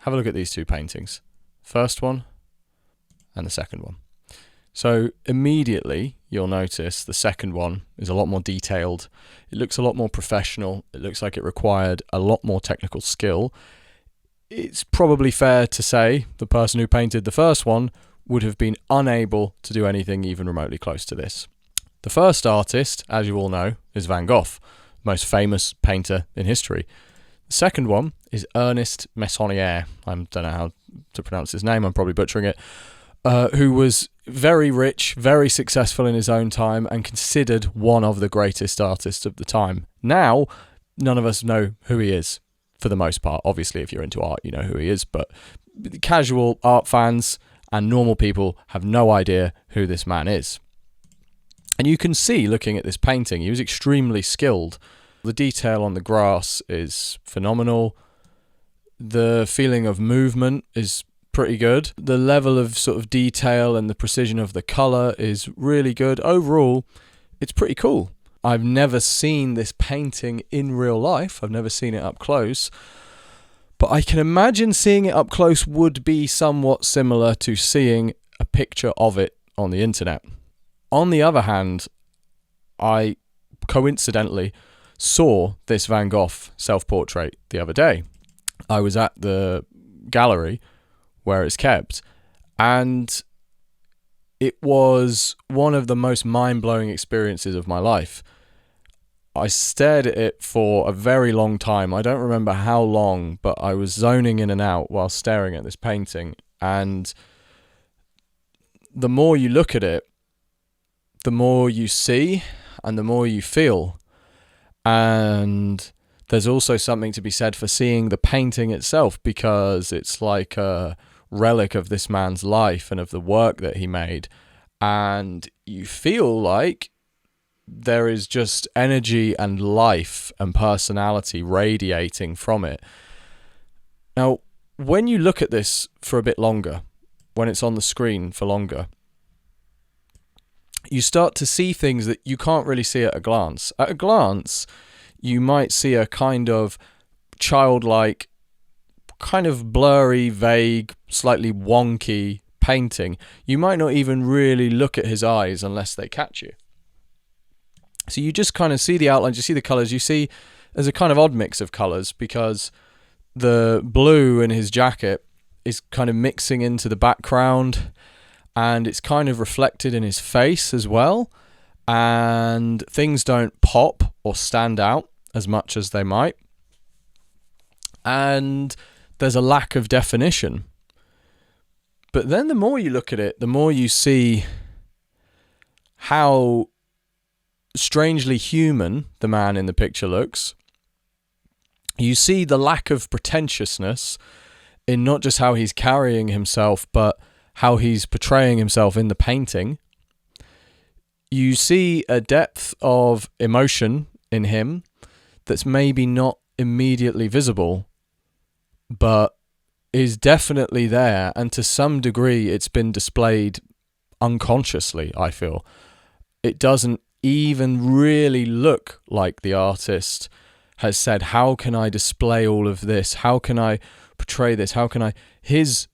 have a look at these two paintings. First one and the second one. So immediately you'll notice the second one is a lot more detailed. It looks a lot more professional. It looks like it required a lot more technical skill. It's probably fair to say the person who painted the first one would have been unable to do anything even remotely close to this. The first artist, as you all know, is Van Gogh, most famous painter in history. The second one is Ernest Messonnier. I don't know how to pronounce his name, I'm probably butchering it, who was very rich, very successful in his own time, and considered one of the greatest artists of the time. Now, none of us know who he is, for the most part. Obviously, if you're into art, you know who he is, but casual art fans and normal people have no idea who this man is. And you can see, looking at this painting, he was extremely skilled. The detail on the grass is phenomenal. The feeling of movement is pretty good. The level of sort of detail and the precision of the colour is really good. Overall, it's pretty cool. I've never seen this painting in real life. I've never seen it up close. But I can imagine seeing it up close would be somewhat similar to seeing a picture of it on the internet. On the other hand, I coincidentally saw this Van Gogh self-portrait the other day. I was at the gallery where it's kept, and it was one of the most mind-blowing experiences of my life. I stared at it for a very long time. I don't remember how long, but I was zoning in and out while staring at this painting, and the more you look at it, the more you see and the more you feel. And there's also something to be said for seeing the painting itself, because it's like a relic of this man's life and of the work that he made. And you feel like there is just energy and life and personality radiating from it. Now, when you look at this for a bit longer, when it's on the screen for longer, you start to see things that you can't really see at a glance. At a glance, you might see a kind of childlike, kind of blurry, vague, slightly wonky painting. You might not even really look at his eyes unless they catch you. So you just kind of see the outlines, you see the colours, you see there's a kind of odd mix of colours, because the blue in his jacket is kind of mixing into the background, and it's kind of reflected in his face as well, and things don't pop or stand out as much as they might, and there's a lack of definition. But then the more you look at it, the more you see how strangely human the man in the picture looks. You see the lack of pretentiousness in not just how he's carrying himself, but how he's portraying himself in the painting. You see a depth of emotion in him that's maybe not immediately visible, but is definitely there, and to some degree it's been displayed unconsciously, I feel. It doesn't even really look like the artist has said, how can I display all of this? How can I portray this? How can I... His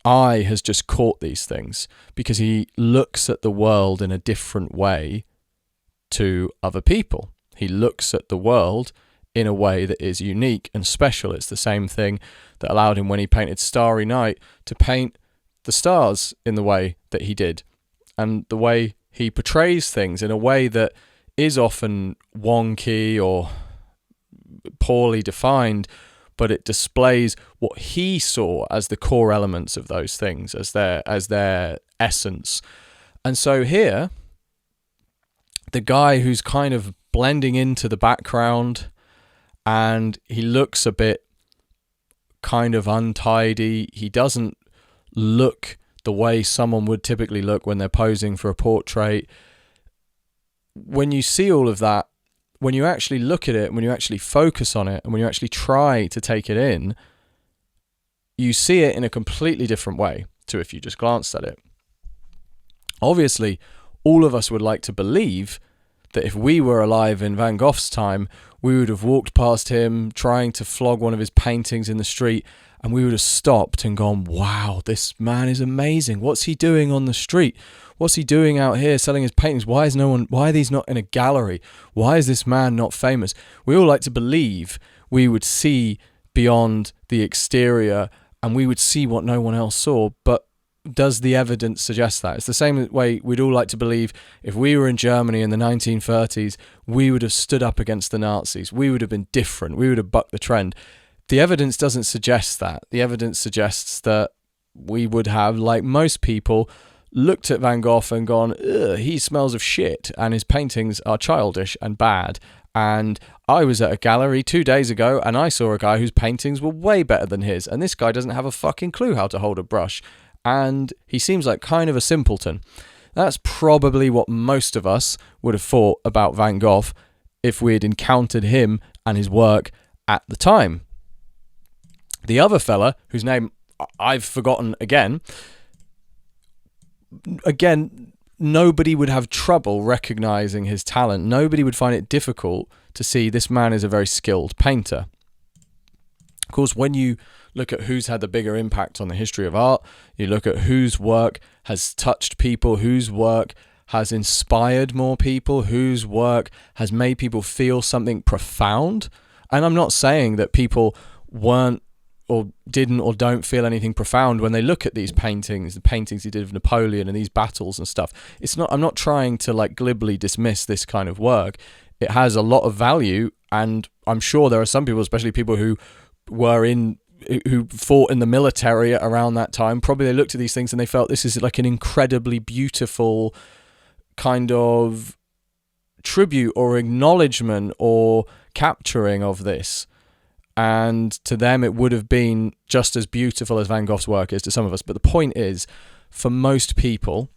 eye has just caught these things because he looks at the world in a different way to other people. He looks at the world in a way that is unique and special. It's the same thing that allowed him, when he painted Starry Night, to paint the stars in the way that he did, and the way he portrays things in a way that is often wonky or poorly defined, but it displays what he saw as the core elements of those things, as their essence. And so here, the guy who's kind of blending into the background, and he looks a bit kind of untidy. He doesn't look the way someone would typically look when they're posing for a portrait. When you see all of that, when you actually look at it, when you actually focus on it, and when you actually try to take it in, you see it in a completely different way to if you just glanced at it. Obviously, all of us would like to believe that if we were alive in Van Gogh's time, we would have walked past him trying to flog one of his paintings in the street and we would have stopped and gone, wow, this man is amazing. What's he doing on the street? What's he doing out here selling his paintings? Why are these not in a gallery? Why is this man not famous? We all like to believe we would see beyond the exterior and we would see what no one else saw, but does the evidence suggest that? It's the same way we'd all like to believe if we were in Germany in the 1930s, we would have stood up against the Nazis. We would have been different. We would have bucked the trend. The evidence doesn't suggest that. The evidence suggests that we would have, like most people, looked at Van Gogh and gone, ugh, he smells of shit and his paintings are childish and bad. And I was at a gallery 2 days ago and I saw a guy whose paintings were way better than his, and this guy doesn't have a fucking clue how to hold a brush. And he seems like kind of a simpleton. That's probably what most of us would have thought about Van Gogh if we had encountered him and his work at the time. The other fella, whose name I've forgotten again, nobody would have trouble recognizing his talent. Nobody would find it difficult to see this man is a very skilled painter. Of course, when you look at who's had the bigger impact on the history of art, you look at whose work has touched people, whose work has inspired more people, whose work has made people feel something profound. And I'm not saying that people weren't or didn't or don't feel anything profound when they look at these paintings, the paintings he did of Napoleon and these battles and stuff. I'm not trying to like glibly dismiss this kind of work. It has a lot of value, and I'm sure there are some people, especially people who fought in the military around that time, probably they looked at these things and they felt this is like an incredibly beautiful kind of tribute or acknowledgement or capturing of this. And to them it would have been just as beautiful as Van Gogh's work is to some of us. But the point is, for most people,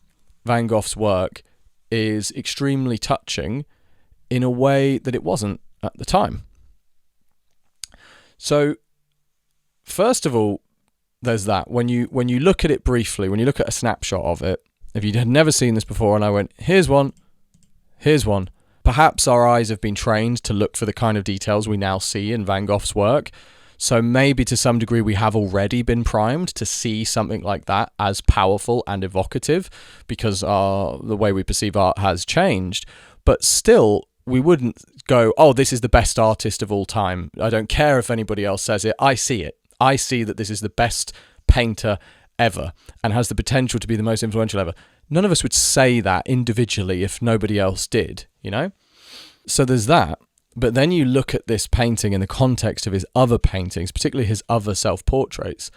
Van Gogh's work is extremely touching in a way that it wasn't at the time. So first of all, there's that. When you look at it briefly, when you look at a snapshot of it, if you had never seen this before and I went, here's one, perhaps our eyes have been trained to look for the kind of details we now see in Van Gogh's work. So maybe to some degree we have already been primed to see something like that as powerful and evocative because the way we perceive art has changed. But still, we wouldn't go, oh, this is the best artist of all time. I don't care if anybody else says it. I see it. I see that this is the best painter ever and has the potential to be the most influential ever. None of us would say that individually if nobody else did, you know? So there's that. But then you look at this painting in the context of his other paintings, particularly his other self-portraits,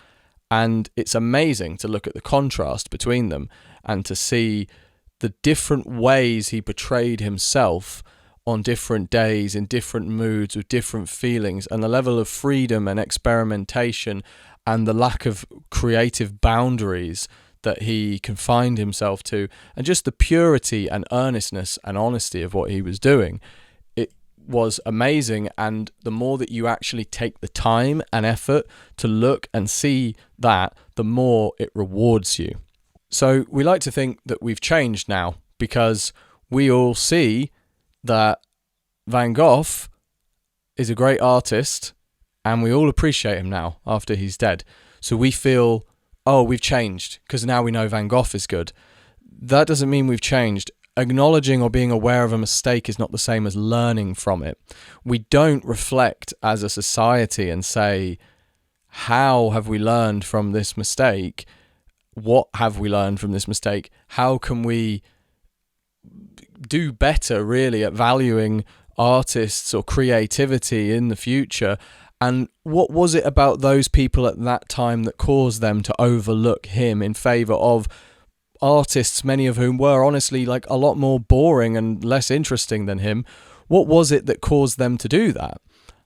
and it's amazing to look at the contrast between them and to see the different ways he portrayed himself on different days, in different moods, with different feelings, and the level of freedom and experimentation and the lack of creative boundaries that he confined himself to, and just the purity and earnestness and honesty of what he was doing. It was amazing, and the more that you actually take the time and effort to look and see that, the more it rewards you. So we like to think that we've changed now because we all see that Van Gogh is a great artist and we all appreciate him now after he's dead. So we feel, oh, we've changed because now we know Van Gogh is good. That doesn't mean we've changed. Acknowledging or being aware of a mistake is not the same as learning from it. We don't reflect as a society and say, how have we learned from this mistake? What have we learned from this mistake? How can we do better really at valuing artists or creativity in the future? And what was it about those people at that time that caused them to overlook him in favour of artists, many of whom were honestly like a lot more boring and less interesting than him? What was it that caused them to do that?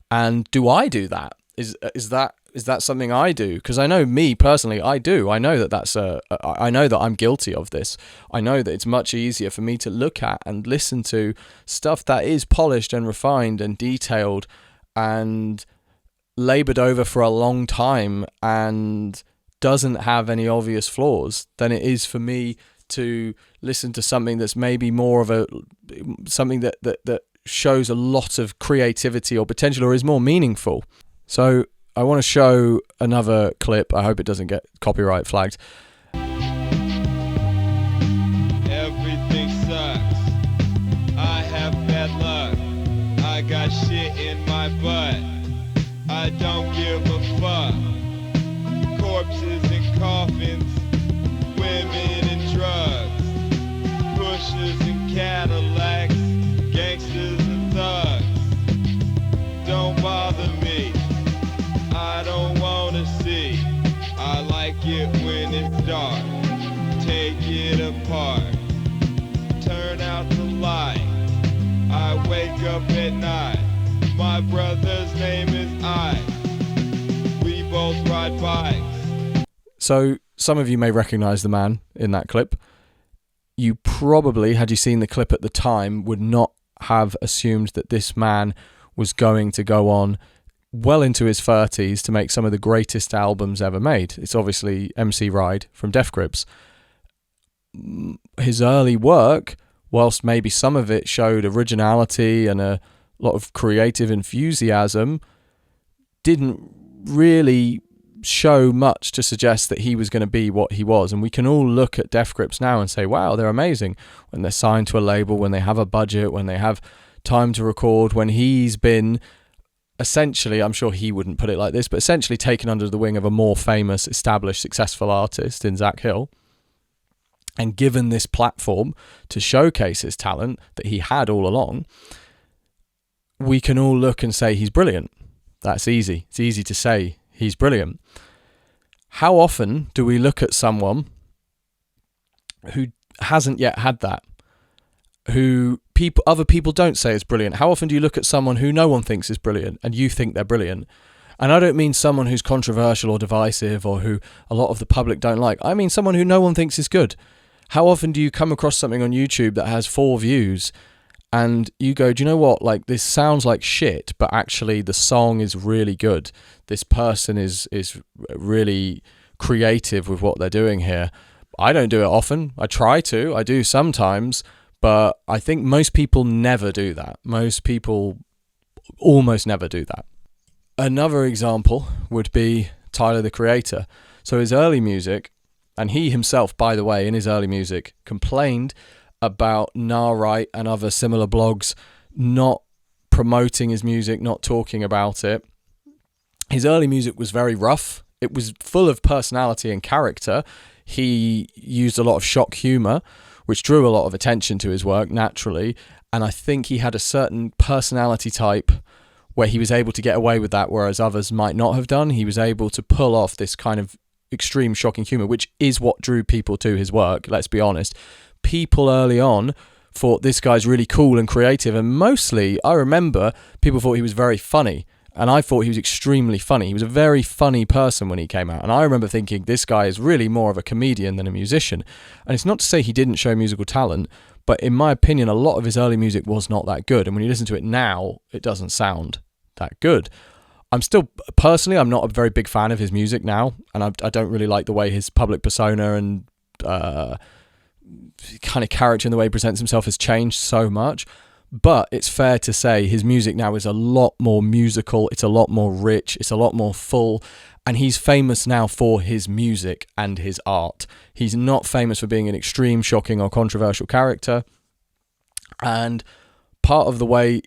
And do I do that? Is that something I do? Because I know me personally, I do. I know that I know that I'm guilty of this. I know that it's much easier for me to look at and listen to stuff that is polished and refined and detailed and laboured over for a long time and doesn't have any obvious flaws than it is for me to listen to something that's maybe more of something that shows a lot of creativity or potential or is more meaningful. So I want to show another clip. I hope it doesn't get copyright flagged. Everything sucks. I have bad luck. I got shit in my butt. I don't give a fuck. Corpses and coffins, women and drugs, pushers and Cadillacs, gangsters and thugs. Don't bother me, I don't wanna see. I like it when it's dark, take it apart, turn out the light. I wake up at night, my brother's name is Ike. We both ride bikes. So some of you may recognize the man in that clip. You probably, had you seen the clip at the time, would not have assumed that this man was going to go on well into his 30s to make some of the greatest albums ever made. It's obviously MC Ride from Death Grips. His early work, whilst maybe some of it showed originality and a lot of creative enthusiasm, didn't really show much to suggest that he was going to be what he was. And we can all look at Death Grips now and say, wow, they're amazing. When they're signed to a label, when they have a budget, when they have time to record, when he's been essentially, I'm sure he wouldn't put it like this, but essentially taken under the wing of a more famous, established, successful artist in Zach Hill, and given this platform to showcase his talent that he had all along, we can all look and say he's brilliant. That's easy. It's easy to say he's brilliant. How often do we look at someone who hasn't yet had that, who other people don't say is brilliant? How often do you look at someone who no one thinks is brilliant and you think they're brilliant? And I don't mean someone who's controversial or divisive or who a lot of the public don't like. I mean someone who no one thinks is good. How often do you come across something on YouTube that has 4 views and you go, do you know what, like, this sounds like shit, but actually the song is really good. This person is really creative with what they're doing here. I don't do it often. I try to. I do sometimes. But I think most people never do that. Most people almost never do that. Another example would be Tyler, the Creator. So his early music, and he himself, by the way, in his early music, complained about Nah-Right and other similar blogs not promoting his music, not talking about it. His early music was very rough. It was full of personality and character. He used a lot of shock humour, which drew a lot of attention to his work naturally. And I think he had a certain personality type where he was able to get away with that, whereas others might not have done. He was able to pull off this kind of extreme shocking humour, which is what drew people to his work, let's be honest. People early on thought this guy's really cool and creative, and mostly, I remember, people thought he was very funny. And I thought he was extremely funny. He was a very funny person when he came out. And I remember thinking, this guy is really more of a comedian than a musician. And it's not to say he didn't show musical talent, but in my opinion, a lot of his early music was not that good. And when you listen to it now, it doesn't sound that good. I'm not a very big fan of his music now. And I don't really like the way his public persona and kind of character and the way he presents himself has changed so much. But it's fair to say his music now is a lot more musical, it's a lot more rich, it's a lot more full, and he's famous now for his music and his art. He's not famous for being an extreme, shocking or controversial character. And part of the way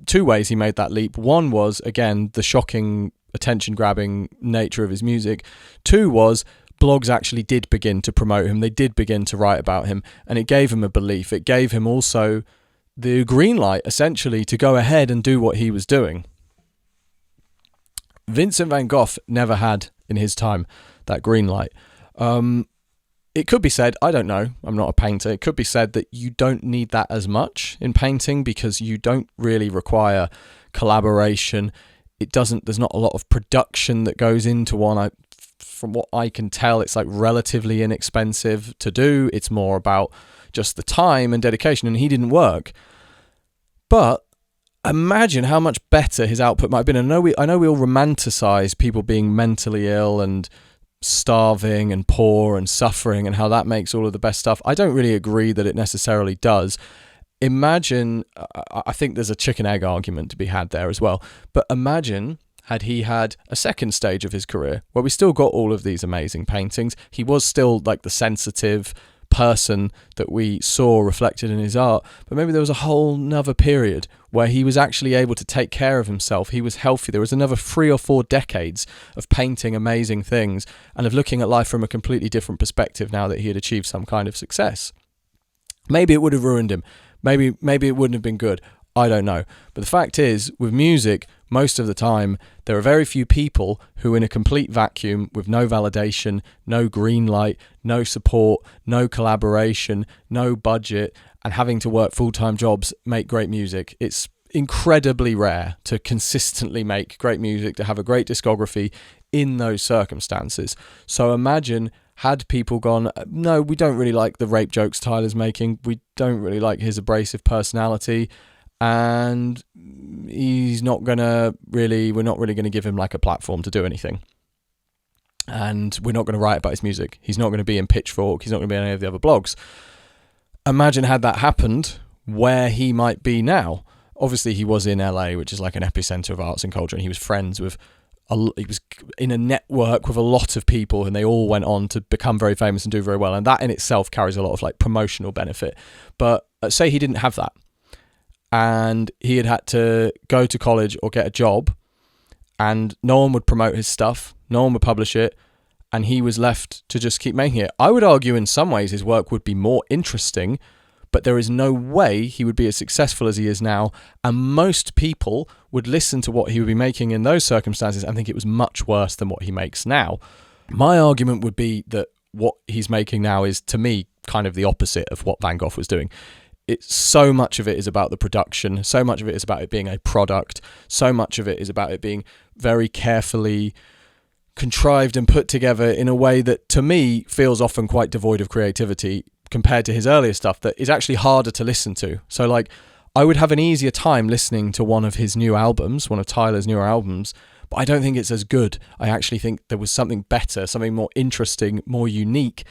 two ways he made that leap. One was, again, the shocking, attention-grabbing nature of his music. 2 was blogs actually did begin to promote him, they did begin to write about him, and it gave him a belief. It gave him also the green light, essentially, to go ahead and do what he was doing. Vincent van Gogh never had, in his time, that green light. It could be said, I don't know, I'm not a painter, it could be said that you don't need that as much in painting because you don't really require collaboration. There's not a lot of production that goes into one. From what I can tell, it's like relatively inexpensive to do. It's more about just the time and dedication, and he didn't work. But imagine how much better his output might have been. And I know we all romanticize people being mentally ill and starving and poor and suffering and how that makes all of the best stuff. I don't really agree that it necessarily does. Imagine, I think there's a chicken egg argument to be had there as well, but imagine had he had a second stage of his career where we still got all of these amazing paintings. He was still like the sensitive person that we saw reflected in his art, but maybe there was a whole nother period where he was actually able to take care of himself. He was healthy. There was another 3 or 4 decades of painting amazing things and of looking at life from a completely different perspective now that he had achieved some kind of success. Maybe it would have ruined him. Maybe it wouldn't have been good. I don't know. But the fact is, with music, most of the time, there are very few people who, in a complete vacuum, with no validation, no green light, no support, no collaboration, no budget, and having to work full-time jobs, make great music. It's incredibly rare to consistently make great music, to have a great discography in those circumstances. So imagine, had people gone, no, we don't really like the rape jokes Tyler's making, we don't really like his abrasive personality, and we're not really going to give him like a platform to do anything. And we're not going to write about his music. He's not going to be in Pitchfork. He's not going to be in any of the other blogs. Imagine had that happened, where he might be now. Obviously, he was in LA, which is like an epicenter of arts and culture, and he was friends with, he was in a network with a lot of people, and they all went on to become very famous and do very well. And that in itself carries a lot of like promotional benefit. But say he didn't have that, and he had to go to college or get a job, and no one would promote his stuff, no one would publish it, and he was left to just keep making it. I would argue in some ways his work would be more interesting, but there is no way he would be as successful as he is now, and most people would listen to what he would be making in those circumstances and think it was much worse than what he makes now. My argument would be that what he's making now is, to me, kind of the opposite of what Van Gogh was doing. It's so much of it is about the production, so much of it is about it being a product, so much of it is about it being very carefully contrived and put together in a way that, to me, feels often quite devoid of creativity compared to his earlier stuff that is actually harder to listen to. So, like, I would have an easier time listening to one of his new albums, one of Tyler's newer albums, but I don't think it's as good. I actually think there was something better, something more interesting, more unique,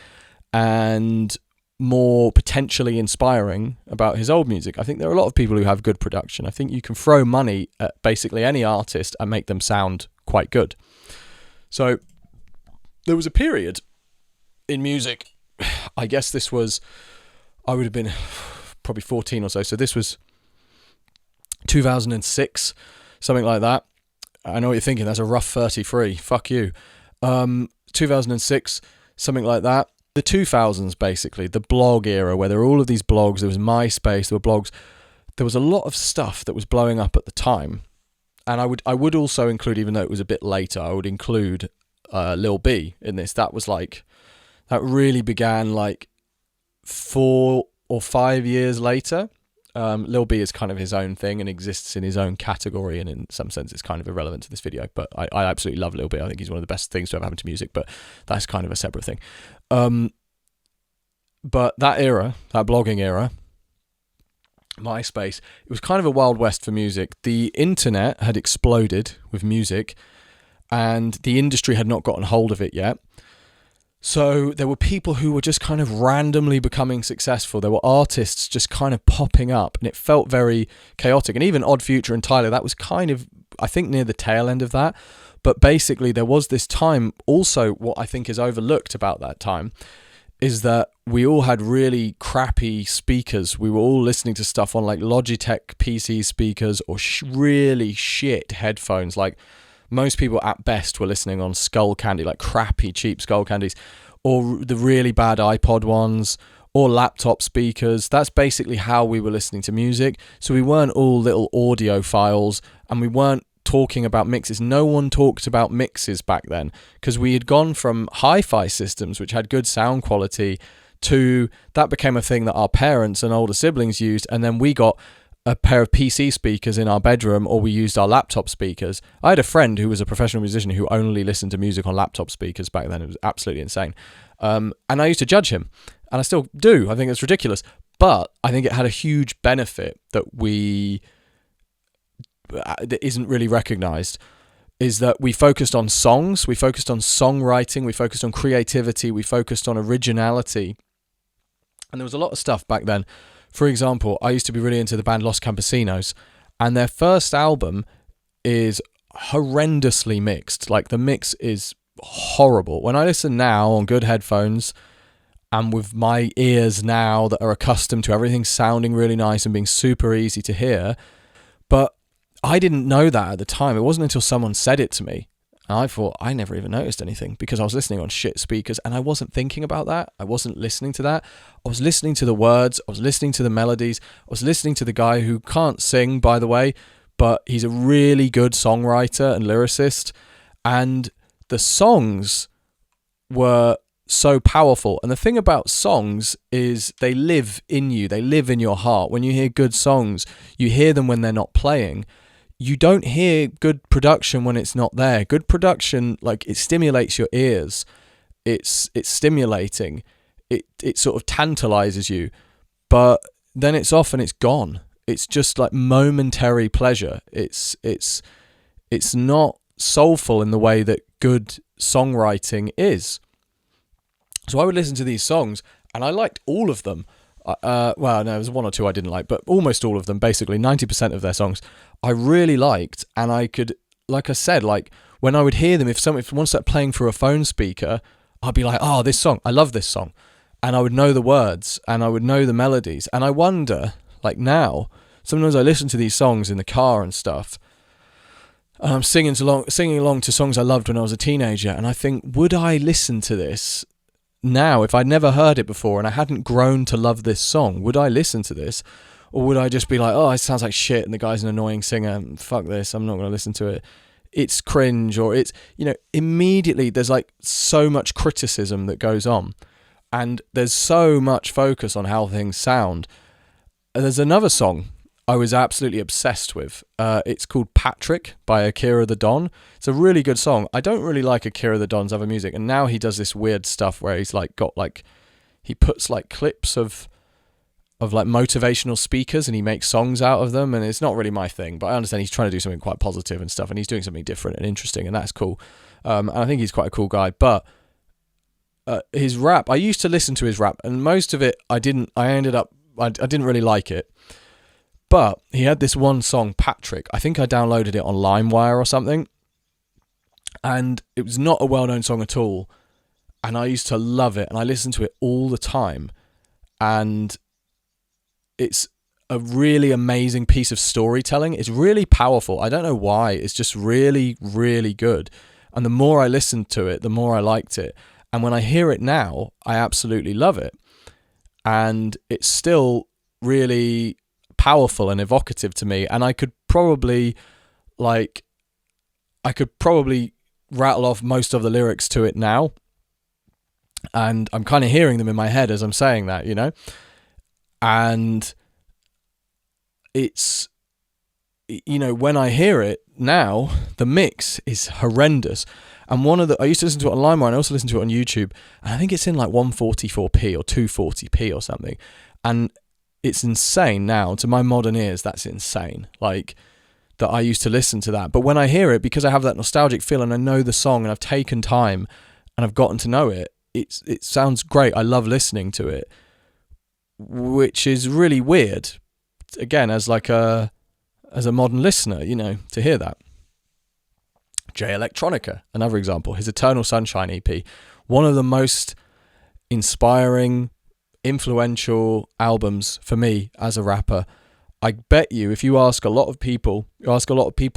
and more potentially inspiring about his old music. I think there are a lot of people who have good production. I think you can throw money at basically any artist and make them sound quite good. So there was a period in music, I guess this was, I would have been probably 14 or so. So this was 2006, something like that. I know what you're thinking. That's a rough 33. Fuck you. 2006, something like that. The 2000s, basically, the blog era, where there were all of these blogs. There was MySpace, there were blogs. There was a lot of stuff that was blowing up at the time. And I would also include, even though it was a bit later, I would include Lil B in this. That was like, that really began like 4 or 5 years later. Lil B is kind of his own thing and exists in his own category, and in some sense it's kind of irrelevant to this video, but I absolutely love Lil B. I think he's one of the best things to ever happen to music, but that's kind of a separate thing. But that era, that blogging era, MySpace, it was kind of a wild west for music. The internet had exploded with music, and the industry had not gotten hold of it yet. So there were people who were just kind of randomly becoming successful. There were artists just kind of popping up, and it felt very chaotic. And even Odd Future and Tyler, that was kind of, I think, near the tail end of that. But basically there was this time, also what I think is overlooked about that time is that we all had really crappy speakers. We were all listening to stuff on like Logitech PC speakers or really shit headphones. Like, most people at best were listening on Skull Candy, like crappy, cheap Skull Candies, or the really bad iPod ones, or laptop speakers. That's basically how we were listening to music. So we weren't all little audio files, and we weren't talking about mixes. No one talked about mixes back then, because we had gone from hi-fi systems, which had good sound quality, to that became a thing that our parents and older siblings used, and then we got a pair of PC speakers in our bedroom, or we used our laptop speakers. I had a friend who was a professional musician who only listened to music on laptop speakers back then. It was absolutely insane. And I used to judge him, and I still do. I think it's ridiculous. But I think it had a huge benefit that isn't really recognized, is that we focused on songs, we focused on songwriting, we focused on creativity, we focused on originality. And there was a lot of stuff back then. For example, I used to be really into the band Los Campesinos, and their first album is horrendously mixed. Like, the mix is horrible. When I listen now on good headphones and with my ears now that are accustomed to everything sounding really nice and being super easy to hear, but I didn't know that at the time. It wasn't until someone said it to me. And I thought, I never even noticed anything because I was listening on shit speakers and I wasn't thinking about that. I wasn't listening to that. I was listening to the words. I was listening to the melodies. I was listening to the guy who can't sing, by the way, but he's a really good songwriter and lyricist. And the songs were so powerful. And the thing about songs is they live in you. They live in your heart. When you hear good songs, you hear them when they're not playing. You don't hear good production when it's not there. Good production, like, it stimulates your ears. It's stimulating. It sort of tantalizes you, but then it's off and it's gone. It's just like momentary pleasure. It's not soulful in the way that good songwriting is. So I would listen to these songs and I liked all of them. Well, no, there was one or two I didn't like, but almost all of them, basically 90% of their songs, I really liked. And I could, like I said, like, when I would hear them, if one started playing through a phone speaker, I'd be like, oh, this song, I love this song. And I would know the words and I would know the melodies. And I wonder, like, now, sometimes I listen to these songs in the car and stuff, and I'm singing along to songs I loved when I was a teenager, and I think, would I listen to this now if I'd never heard it before and I hadn't grown to love this song? Would I listen to this, or would I just be like, oh, it sounds like shit and the guy's an annoying singer, fuck this, I'm not going to listen to it, it's cringe? Or it's, immediately there's like so much criticism that goes on and there's so much focus on how things sound. There's another song I was absolutely obsessed with. It's called Patrick by Akira the Don. It's a really good song. I don't really like Akira the Don's other music, and now he does this weird stuff where he's like he puts like clips of like motivational speakers and he makes songs out of them, and it's not really my thing, but I understand he's trying to do something quite positive and stuff, and he's doing something different and interesting, and that's cool. And I think he's quite a cool guy, but his rap, I used to listen to his rap, and most of it I didn't really like it. But he had this one song, Patrick. I think I downloaded it on LimeWire or something. And it was not a well-known song at all. And I used to love it. And I listened to it all the time. And it's a really amazing piece of storytelling. It's really powerful. I don't know why. It's just really, really good. And the more I listened to it, the more I liked it. And when I hear it now, I absolutely love it. And it's still really powerful and evocative to me, and I could probably rattle off most of the lyrics to it now, and I'm kind of hearing them in my head as I'm saying that, and it's, when I hear it now, the mix is horrendous. And I used to listen to it on LimeWire, and I also listen to it on YouTube, and I think it's in like 144p or 240p or something, and it's insane now. To my modern ears, that's insane. Like, that I used to listen to that. But when I hear it, because I have that nostalgic feel and I know the song and I've taken time and I've gotten to know it, it sounds great. I love listening to it, which is really weird, again, as a modern listener, to hear that. Jay Electronica, another example, his Eternal Sunshine EP, one of the most inspiring, influential albums for me as a rapper. I bet you if you ask a lot of people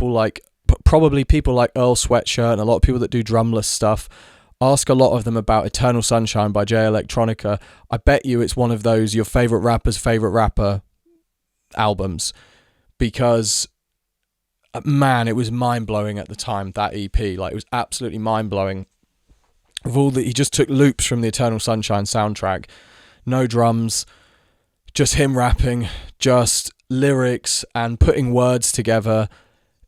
like, probably people like Earl Sweatshirt and a lot of people that do drumless stuff, ask a lot of them about Eternal Sunshine by Jay Electronica, I bet you it's one of those your favorite rapper's favorite rapper albums, because man, it was mind-blowing at the time, that EP. Like, it was absolutely mind-blowing. Of all that, he just took loops from the Eternal Sunshine soundtrack. No drums, just him rapping, just lyrics and putting words together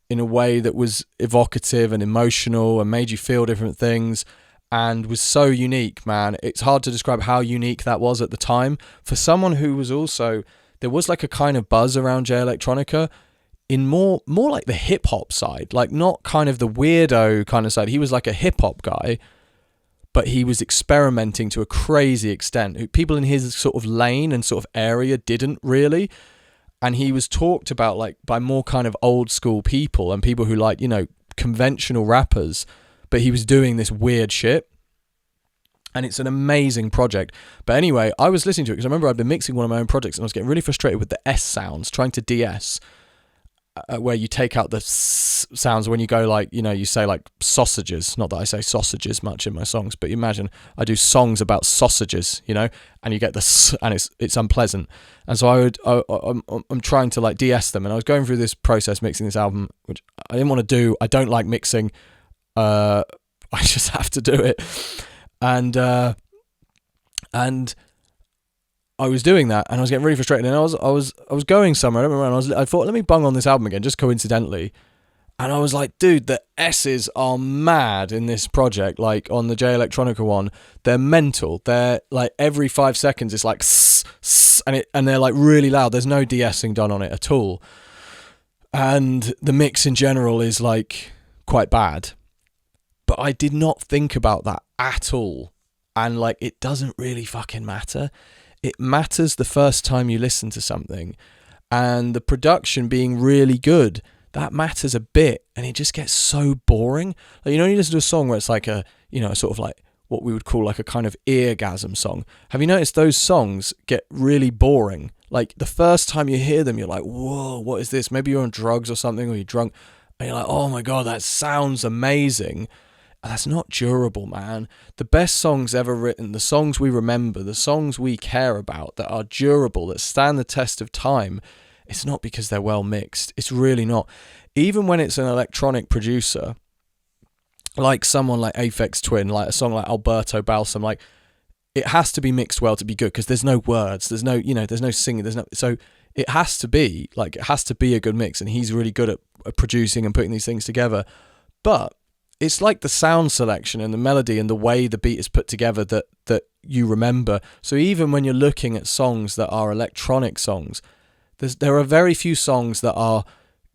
in a way that was evocative and emotional and made you feel different things, and was so unique, man. It's hard to describe how unique that was at the time. For someone who was also, there was like a kind of buzz around Jay Electronica in more like the hip-hop side, like not kind of the weirdo kind of side. He was like a hip-hop guy, but he was experimenting to a crazy extent. People in his sort of lane and sort of area didn't really. And he was talked about like by more kind of old school people and people who like, conventional rappers, but he was doing this weird shit. And it's an amazing project. But anyway, I was listening to it because I remember I'd been mixing one of my own projects and I was getting really frustrated with the S sounds, trying to de-S, where you take out the sounds when you go like, you know, you say like sausages. Not that I say sausages much in my songs, but you imagine I do songs about sausages, you know, and you get the s, and it's unpleasant. And so I'm trying to like de-S them, and I was going through this process mixing this album, which I didn't want to do. I don't like mixing. I just have to do it. And I was doing that, and I was getting really frustrated. And I was going somewhere. I don't remember. And I thought, let me bung on this album again, just coincidentally. And I was like, dude, the S's are mad in this project. Like on the J Electronica one, they're mental. They're like every 5 seconds, it's like and they're like really loud. There's no de-essing done on it at all. And the mix in general is like quite bad. But I did not think about that at all. And like, it doesn't really fucking matter. It matters the first time you listen to something. And the production being really good, that matters a bit. And it just gets so boring. Like, you know, you listen to a song where it's like a, you know, sort of like what we would call like a kind of eargasm song. Have you noticed those songs get really boring? Like the first time you hear them, you're like, whoa, what is this? Maybe you're on drugs or something, or you're drunk. And you're like, oh my God, that sounds amazing. That's not durable, man. The best songs ever written, the songs we remember, the songs we care about that are durable, that stand the test of time, it's not because they're well mixed. It's really not. Even when it's an electronic producer, like someone like Aphex Twin, like a song like Alberto Balsam, like it has to be mixed well to be good because there's no words, there's no, you know, there's no singing, there's no, so it has to be like, it has to be a good mix, and he's really good at producing and putting these things together. But it's like the sound selection and the melody and the way the beat is put together that you remember. So even when you're looking at songs that are electronic songs, there are very few songs that are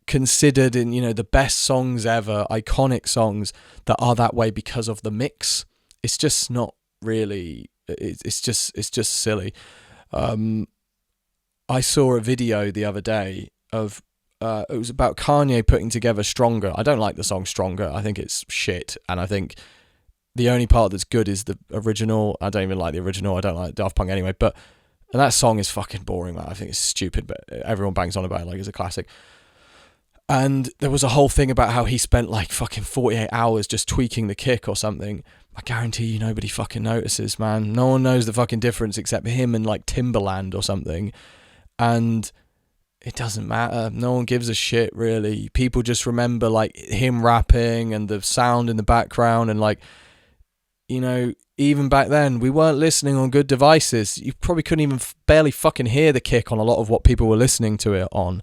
considered in, you know, the best songs ever, iconic songs that are that way because of the mix. It's just not really. It's just silly. I saw a video the other day of. It was about Kanye putting together Stronger. I don't like the song Stronger. I think it's shit. And I think the only part that's good is the original. I don't even like the original. I don't like Daft Punk anyway. But that song is fucking boring, man. I think it's stupid, but everyone bangs on about it like it's a classic. And there was a whole thing about how he spent like fucking 48 hours just tweaking the kick or something. I guarantee you nobody fucking notices, man. No one knows the fucking difference except him and like Timberland or something. And it doesn't matter. No one gives a shit, really. People just remember like him rapping and the sound in the background, and like, you know, even back then we weren't listening on good devices. You probably couldn't even barely fucking hear the kick on a lot of what people were listening to it on.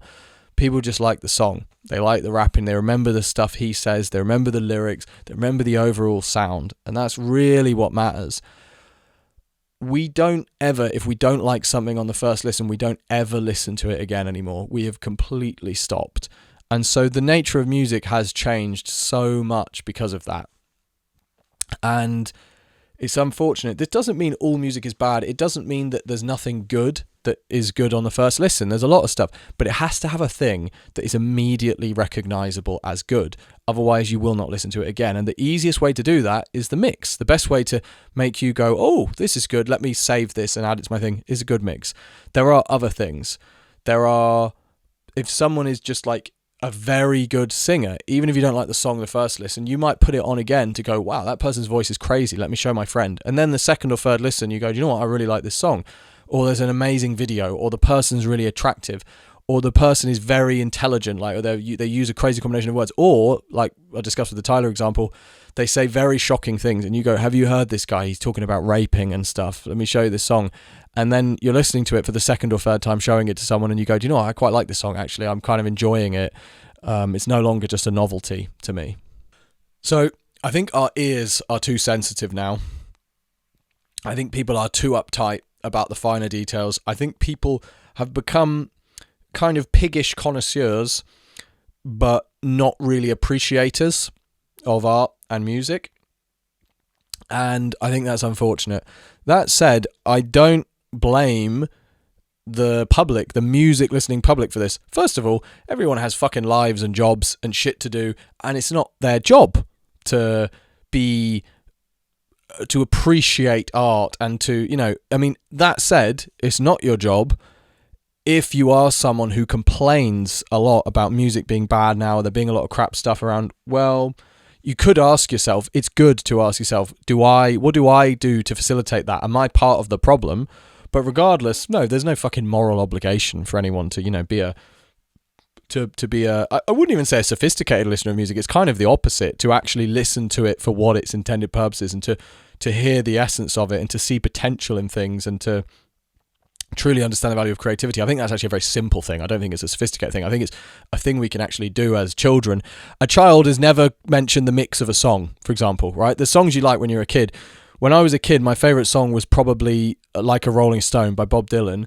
People just like the song. They like the rapping. They remember the stuff he says. They remember the lyrics. They remember the overall sound. And that's really what matters. We don't ever, if we don't like something on the first listen, we don't ever listen to it again anymore. We have completely stopped. And so the nature of music has changed so much because of that. And it's unfortunate. This doesn't mean all music is bad. It doesn't mean that there's nothing good that is good on the first listen. There's a lot of stuff, but it has to have a thing that is immediately recognizable as good. Otherwise, you will not listen to it again. And the easiest way to do that is the mix. The best way to make you go, oh, this is good, let me save this and add it to my thing, is a good mix. There are other things. If someone is just like a very good singer, even if you don't like the song the first listen, you might put it on again to go, wow, that person's voice is crazy, let me show my friend. And then the second or third listen, you go, do you know what, I really like this song. Or there's an amazing video, or the person's really attractive, or the person is very intelligent, like, or they use a crazy combination of words, or like I discussed with the Tyler example, they say very shocking things, and you go, have you heard this guy? He's talking about raping and stuff. Let me show you this song. And then you're listening to it for the second or third time, showing it to someone, and you go, do you know what? I quite like this song, actually. I'm kind of enjoying it. It's no longer just a novelty to me. So I think our ears are too sensitive now. I think people are too uptight about the finer details. I think people have become kind of piggish connoisseurs, but not really appreciators of art and music. And I think that's unfortunate. That said, I don't blame the public, the music listening public for this. First of all, everyone has fucking lives and jobs and shit to do, and it's not their job to appreciate art and to, I mean, that said, it's not your job. If you are someone who complains a lot about music being bad now, there being a lot of crap stuff around, well, you could ask yourself, it's good to ask yourself, what do I do to facilitate that? Am I part of the problem? But regardless, no, there's no fucking moral obligation for anyone to, be a I wouldn't even say a sophisticated listener of music. It's kind of the opposite, to actually listen to it for what its intended purpose is, and to hear the essence of it, and to see potential in things, and to truly understand the value of creativity. I think that's actually a very simple thing. I don't think it's a sophisticated thing. I think it's a thing we can actually do as children. A child has never mentioned the mix of a song, for example, right? The songs you like when you're a kid. When I was a kid, my favourite song was probably Like a Rolling Stone by Bob Dylan.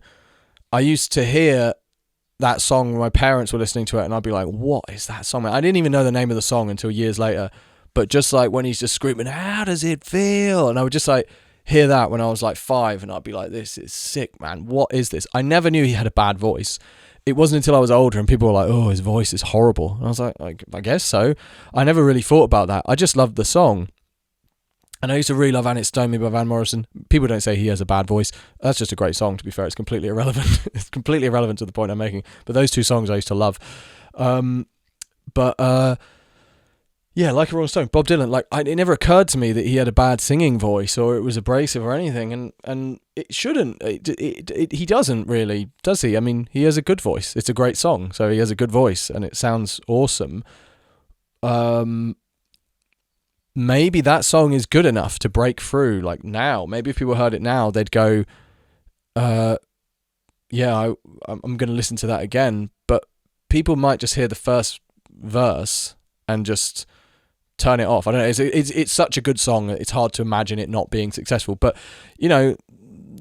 I used to hear that song when my parents were listening to it, and I'd be like, what is that song? I didn't even know the name of the song until years later. But just like when he's just screaming, how does it feel? And I would just like hear that when I was like 5, and I'd be like, this is sick, man. What is this? I never knew he had a bad voice. It wasn't until I was older and people were like, oh, his voice is horrible. And I was like, I guess so. I never really thought about that. I just loved the song. And I used to really love And It Stoned Me by Van Morrison. People don't say he has a bad voice. That's just a great song, to be fair. It's completely irrelevant. It's completely irrelevant to the point I'm making. But those two songs I used to love. Yeah, Like a Rolling Stone, Bob Dylan. It never occurred to me that he had a bad singing voice or it was abrasive or anything. And it shouldn't. He doesn't really, does he? I mean, he has a good voice. It's a great song. So he has a good voice and it sounds awesome. Maybe that song is good enough to break through, like now. Maybe if people heard it now, they'd go, I'm going to listen to that again. But people might just hear the first verse and just turn it off. I don't know. It's such a good song that it's hard to imagine it not being successful. But,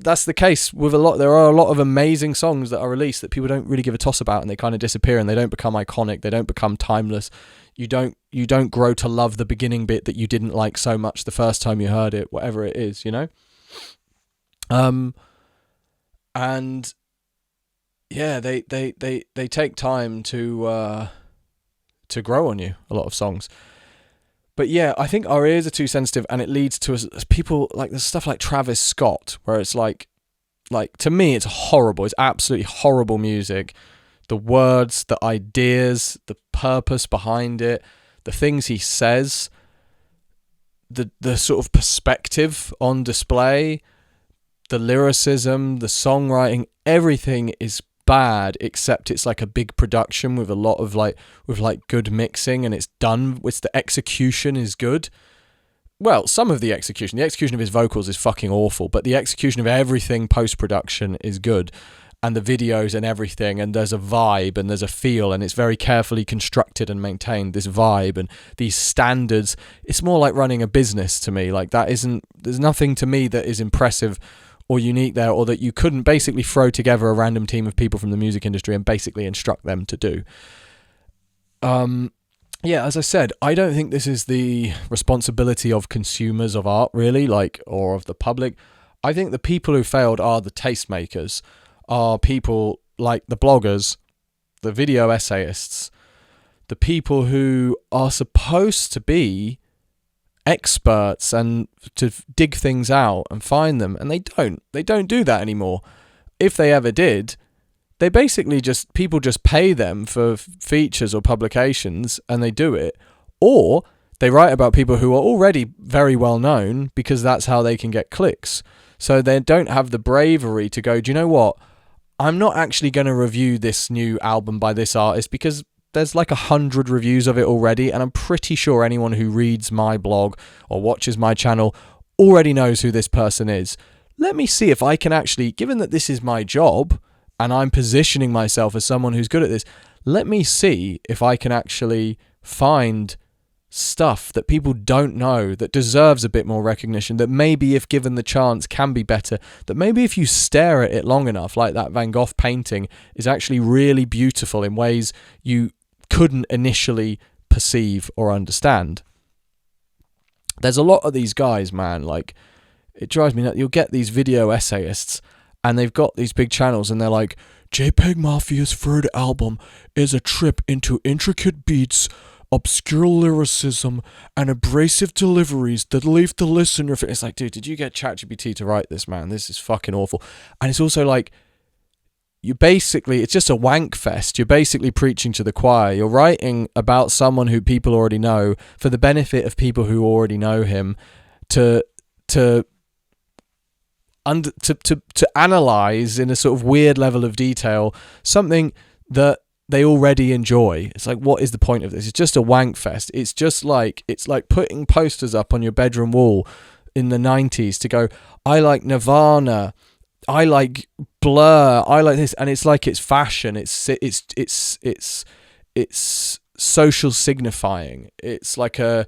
that's the case with a lot. There are a lot of amazing songs that are released that people don't really give a toss about, and they kind of disappear and they don't become iconic. They don't become timeless. You don't grow to love the beginning bit that you didn't like so much the first time you heard it, whatever it is, and yeah, they take time to grow on you, a lot of songs. But yeah, I think our ears are too sensitive, and it leads to us people like there's stuff like Travis Scott, where it's like to me it's horrible. It's absolutely horrible music. The words, the ideas, the purpose behind it, the things he says, the sort of perspective on display, the lyricism, the songwriting, everything is bad, except it's like a big production with a lot of with good mixing, and it's done with the execution is good. Well, some of the execution of his vocals is fucking awful, but the execution of everything post-production is good, and the videos and everything, and there's a vibe and there's a feel, and it's very carefully constructed and maintained, this vibe and these standards. It's more like running a business to me. Like there's nothing to me that is impressive or unique there, or that you couldn't basically throw together a random team of people from the music industry and basically instruct them to do. Yeah, as I said, I don't think this is the responsibility of consumers of art, really, or of the public. I think the people who failed are the tastemakers, are people like the bloggers, the video essayists, the people who are supposed to be experts and to dig things out and find them, and they don't do that anymore. If they ever did, they basically people just pay them for features or publications, and they do it, or they write about people who are already very well known because that's how they can get clicks. So they don't have the bravery to go, do you know what, I'm not actually going to review this new album by this artist because there's like 100 reviews of it already, and I'm pretty sure anyone who reads my blog or watches my channel already knows who this person is. Let me see if I can actually, given that this is my job and I'm positioning myself as someone who's good at this, let me see if I can actually find stuff that people don't know that deserves a bit more recognition, that maybe if given the chance can be better, that maybe if you stare at it long enough, like that Van Gogh painting is actually really beautiful in ways you couldn't initially perceive or understand. There's a lot of these guys, man, like it drives me nuts. You'll get these video essayists and they've got these big channels, and they're like, JPEG Mafia's third album is a trip into intricate beats, obscure lyricism, and abrasive deliveries that leave the listener. It's like, dude, did you get ChatGPT to write this, man? This is fucking awful. And it's also like, it's just a wank fest. You're basically preaching to the choir. You're writing about someone who people already know for the benefit of people who already know him, to analyze in a sort of weird level of detail something that they already enjoy. It's like, what is the point of this? It's just a wank fest. It's like putting posters up on your bedroom wall in the 90s to go, I like Nirvana, I like Blur, I like this, and it's like it's fashion. It's social signifying. It's like a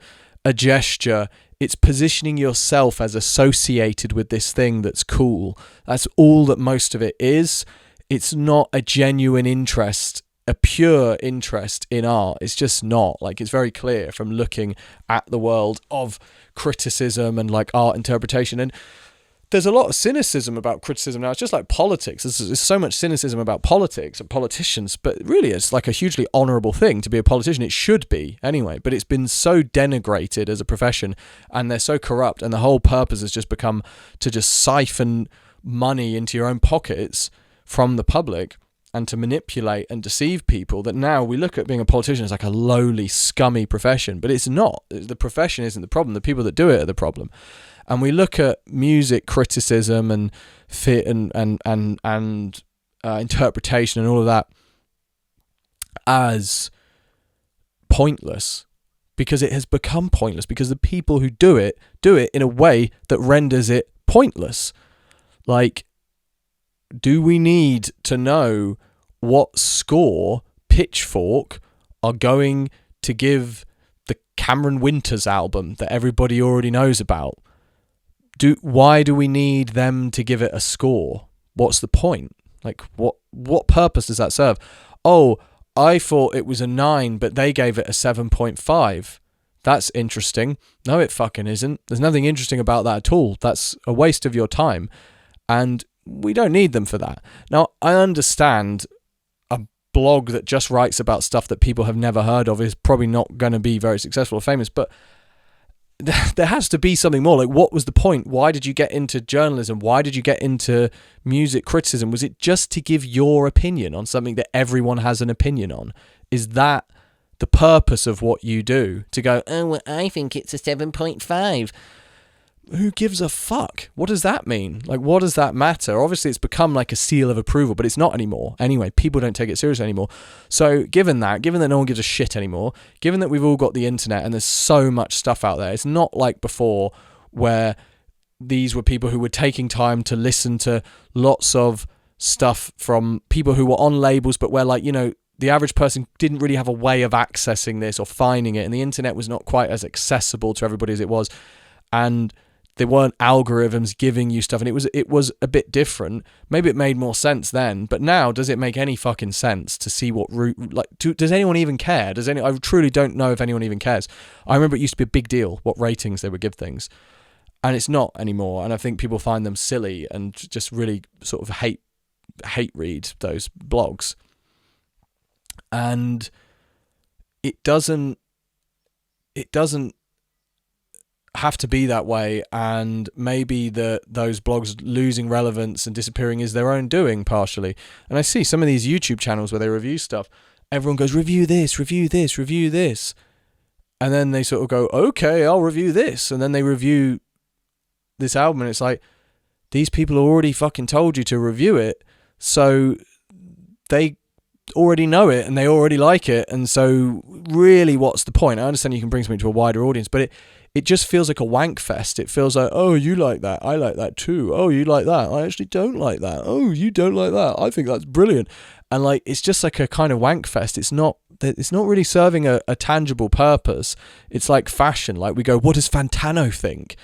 gesture. It's positioning yourself as associated with this thing that's cool. That's all that most of it is. It's not a genuine interest, a pure interest in art. It's just not. Like, it's very clear from looking at the world of criticism and like art interpretation. And there's a lot of cynicism about criticism now. It's just like politics. There's so much cynicism about politics and politicians, but really it's like a hugely honourable thing to be a politician. It should be anyway, but it's been so denigrated as a profession, and they're so corrupt, and the whole purpose has just become to just siphon money into your own pockets from the public and to manipulate and deceive people, that now we look at being a politician as like a lowly, scummy profession, but it's not. The profession isn't the problem. The people that do it are the problem. And we look at music criticism and fit and interpretation and all of that as pointless, because it has become pointless, because the people who do it in a way that renders it pointless. Like, do we need to know what score Pitchfork are going to give the Cameron Winters album that everybody already knows about? Why do we need them to give it a score? What's the point? Like, what purpose does that serve? Oh, I thought it was a 9, but they gave it a 7.5. That's interesting. No, it fucking isn't. There's nothing interesting about that at all. That's a waste of your time. And we don't need them for that. Now, I understand a blog that just writes about stuff that people have never heard of is probably not going to be very successful or famous, but there has to be something more. Like, what was the point? Why did you get into journalism? Why did you get into music criticism? Was it just to give your opinion on something that everyone has an opinion on? Is that the purpose of what you do? To go, oh, well, I think it's a 7.5. Who gives a fuck? What does that mean? Like, what does that matter? Obviously, it's become like a seal of approval, but it's not anymore. Anyway, people don't take it seriously anymore. So given that no one gives a shit anymore, given that we've all got the internet and there's so much stuff out there, it's not like before where these were people who were taking time to listen to lots of stuff from people who were on labels, but where, like, you know, the average person didn't really have a way of accessing this or finding it, and the internet was not quite as accessible to everybody as it was. And there weren't algorithms giving you stuff, and it was a bit different. Maybe it made more sense then, but now, does it make any fucking sense to see what route? Like, does anyone even care? I truly don't know if anyone even cares. I remember it used to be a big deal what ratings they would give things, and it's not anymore. And I think people find them silly and just really sort of hate read those blogs, and it doesn't have to be that way. And maybe those blogs losing relevance and disappearing is their own doing partially. And I see some of these YouTube channels where they review stuff, everyone goes, review this, and then they sort of go, okay, I'll review this, and then they review this album, and it's like, these people already fucking told you to review it, so they already know it and they already like it, and so really, what's the point? I understand you can bring something to a wider audience, but it just feels like a wank fest. It feels like, oh, you like that, I like that too. Oh, you like that, I actually don't like that. Oh, you don't like that, I think that's brilliant. And like, it's just like a kind of wank fest. It's not really serving a tangible purpose. It's like fashion. Like, we go, what does Fantano think?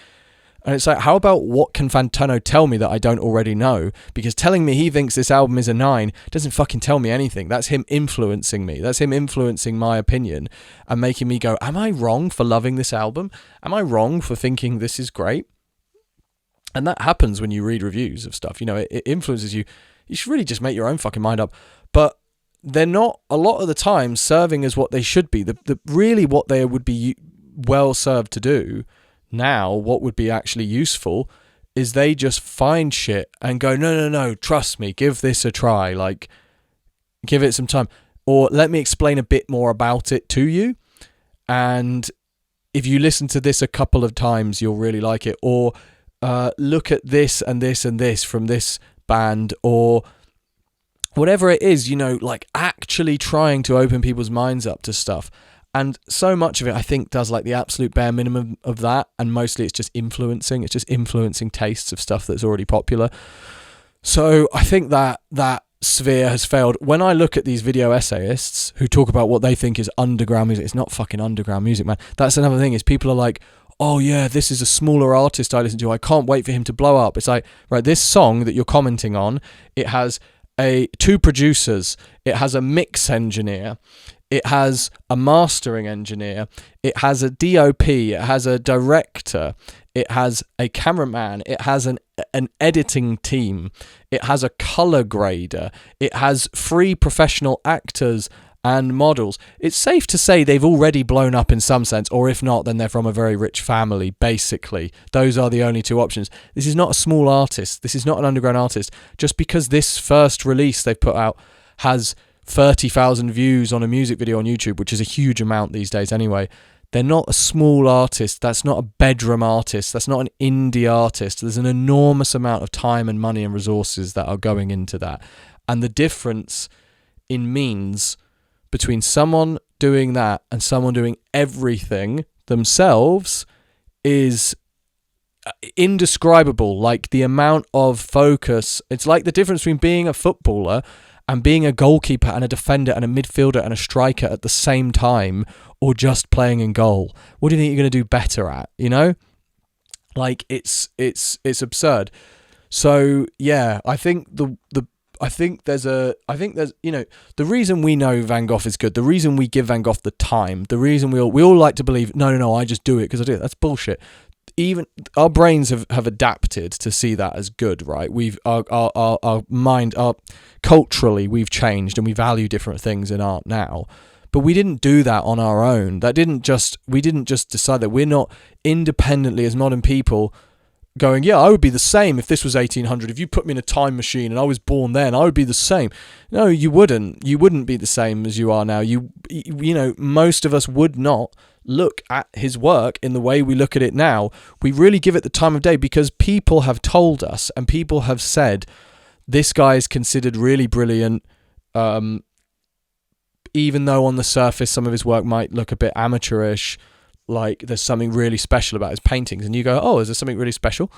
And it's like, how about what can Fantano tell me that I don't already know? Because telling me he thinks this album is a 9 doesn't fucking tell me anything. That's him influencing me. That's him influencing my opinion and making me go, am I wrong for loving this album? Am I wrong for thinking this is great? And that happens when you read reviews of stuff. You know, it influences you. You should really just make your own fucking mind up. But they're not, a lot of the time, serving as what they should be. Really what they would be well served to do now, what would be actually useful, is they just find shit and go, no, trust me, give this a try. Like, give it some time. Or let me explain a bit more about it to you. And if you listen to this a couple of times, you'll really like it. Or look at this and this and this from this band, or whatever it is, you know, like actually trying to open people's minds up to stuff. And so much of it, I think, does like the absolute bare minimum of that. And mostly it's just influencing. It's just influencing tastes of stuff that's already popular. So I think that sphere has failed. When I look at these video essayists who talk about what they think is underground music, it's not fucking underground music, man. That's another thing, is people are like, oh yeah, this is a smaller artist I listen to, I can't wait for him to blow up. It's like, right, this song that you're commenting on, it has two producers, it has a mix engineer, it has a mastering engineer, it has a DOP, it has a director, it has a cameraman, it has an editing team, it has a color grader, it has 3 professional actors and models. It's safe to say they've already blown up in some sense, or if not, then they're from a very rich family, basically. Those are the only 2 options. This is not a small artist. This is not an underground artist. Just because this first release they've put out has 30,000 views on a music video on YouTube, which is a huge amount these days anyway, they're not a small artist. That's not a bedroom artist. That's not an indie artist. There's an enormous amount of time and money and resources that are going into that. And the difference in means between someone doing that and someone doing everything themselves is indescribable. Like the amount of focus, it's like the difference between being a footballer and being a goalkeeper and a defender and a midfielder and a striker at the same time, or just playing in goal. What do you think you're going to do better at, you know? Like it's absurd. So yeah, I think there's you know, the reason we know Van Gogh is good, the reason we give Van Gogh the time, the reason we all like to believe no, I just do it because I do it. That's bullshit. Even our brains have adapted to see that as good, right? Our mind, culturally we've changed and we value different things in art now. But we didn't do that on our own. We didn't just decide that. We're not independently as modern people going, yeah, I would be the same if this was 1800. If you put me in a time machine and I was born then, I would be the same. No, you wouldn't. You wouldn't be the same as you are now. You know, most of us would not look at his work in the way we look at it now. We really give it the time of day because people have told us and people have said this guy is considered really brilliant, even though on the surface some of his work might look a bit amateurish. Like there's something really special about his paintings, and you go, oh, is there something really special?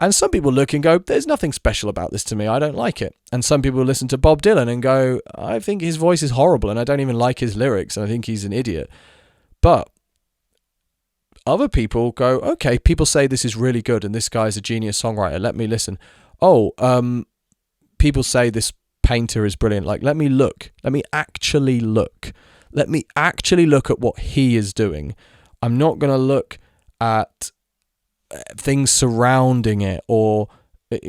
And some people look and go, there's nothing special about this to me, I don't like it. And some people listen to Bob Dylan and go, I think his voice is horrible and I don't even like his lyrics and I think he's an idiot. But other people go, okay, people say this is really good and this guy's a genius songwriter, let me listen. Oh, people say this painter is brilliant, like let me actually look at what he is doing. I'm not going to look at things surrounding it, or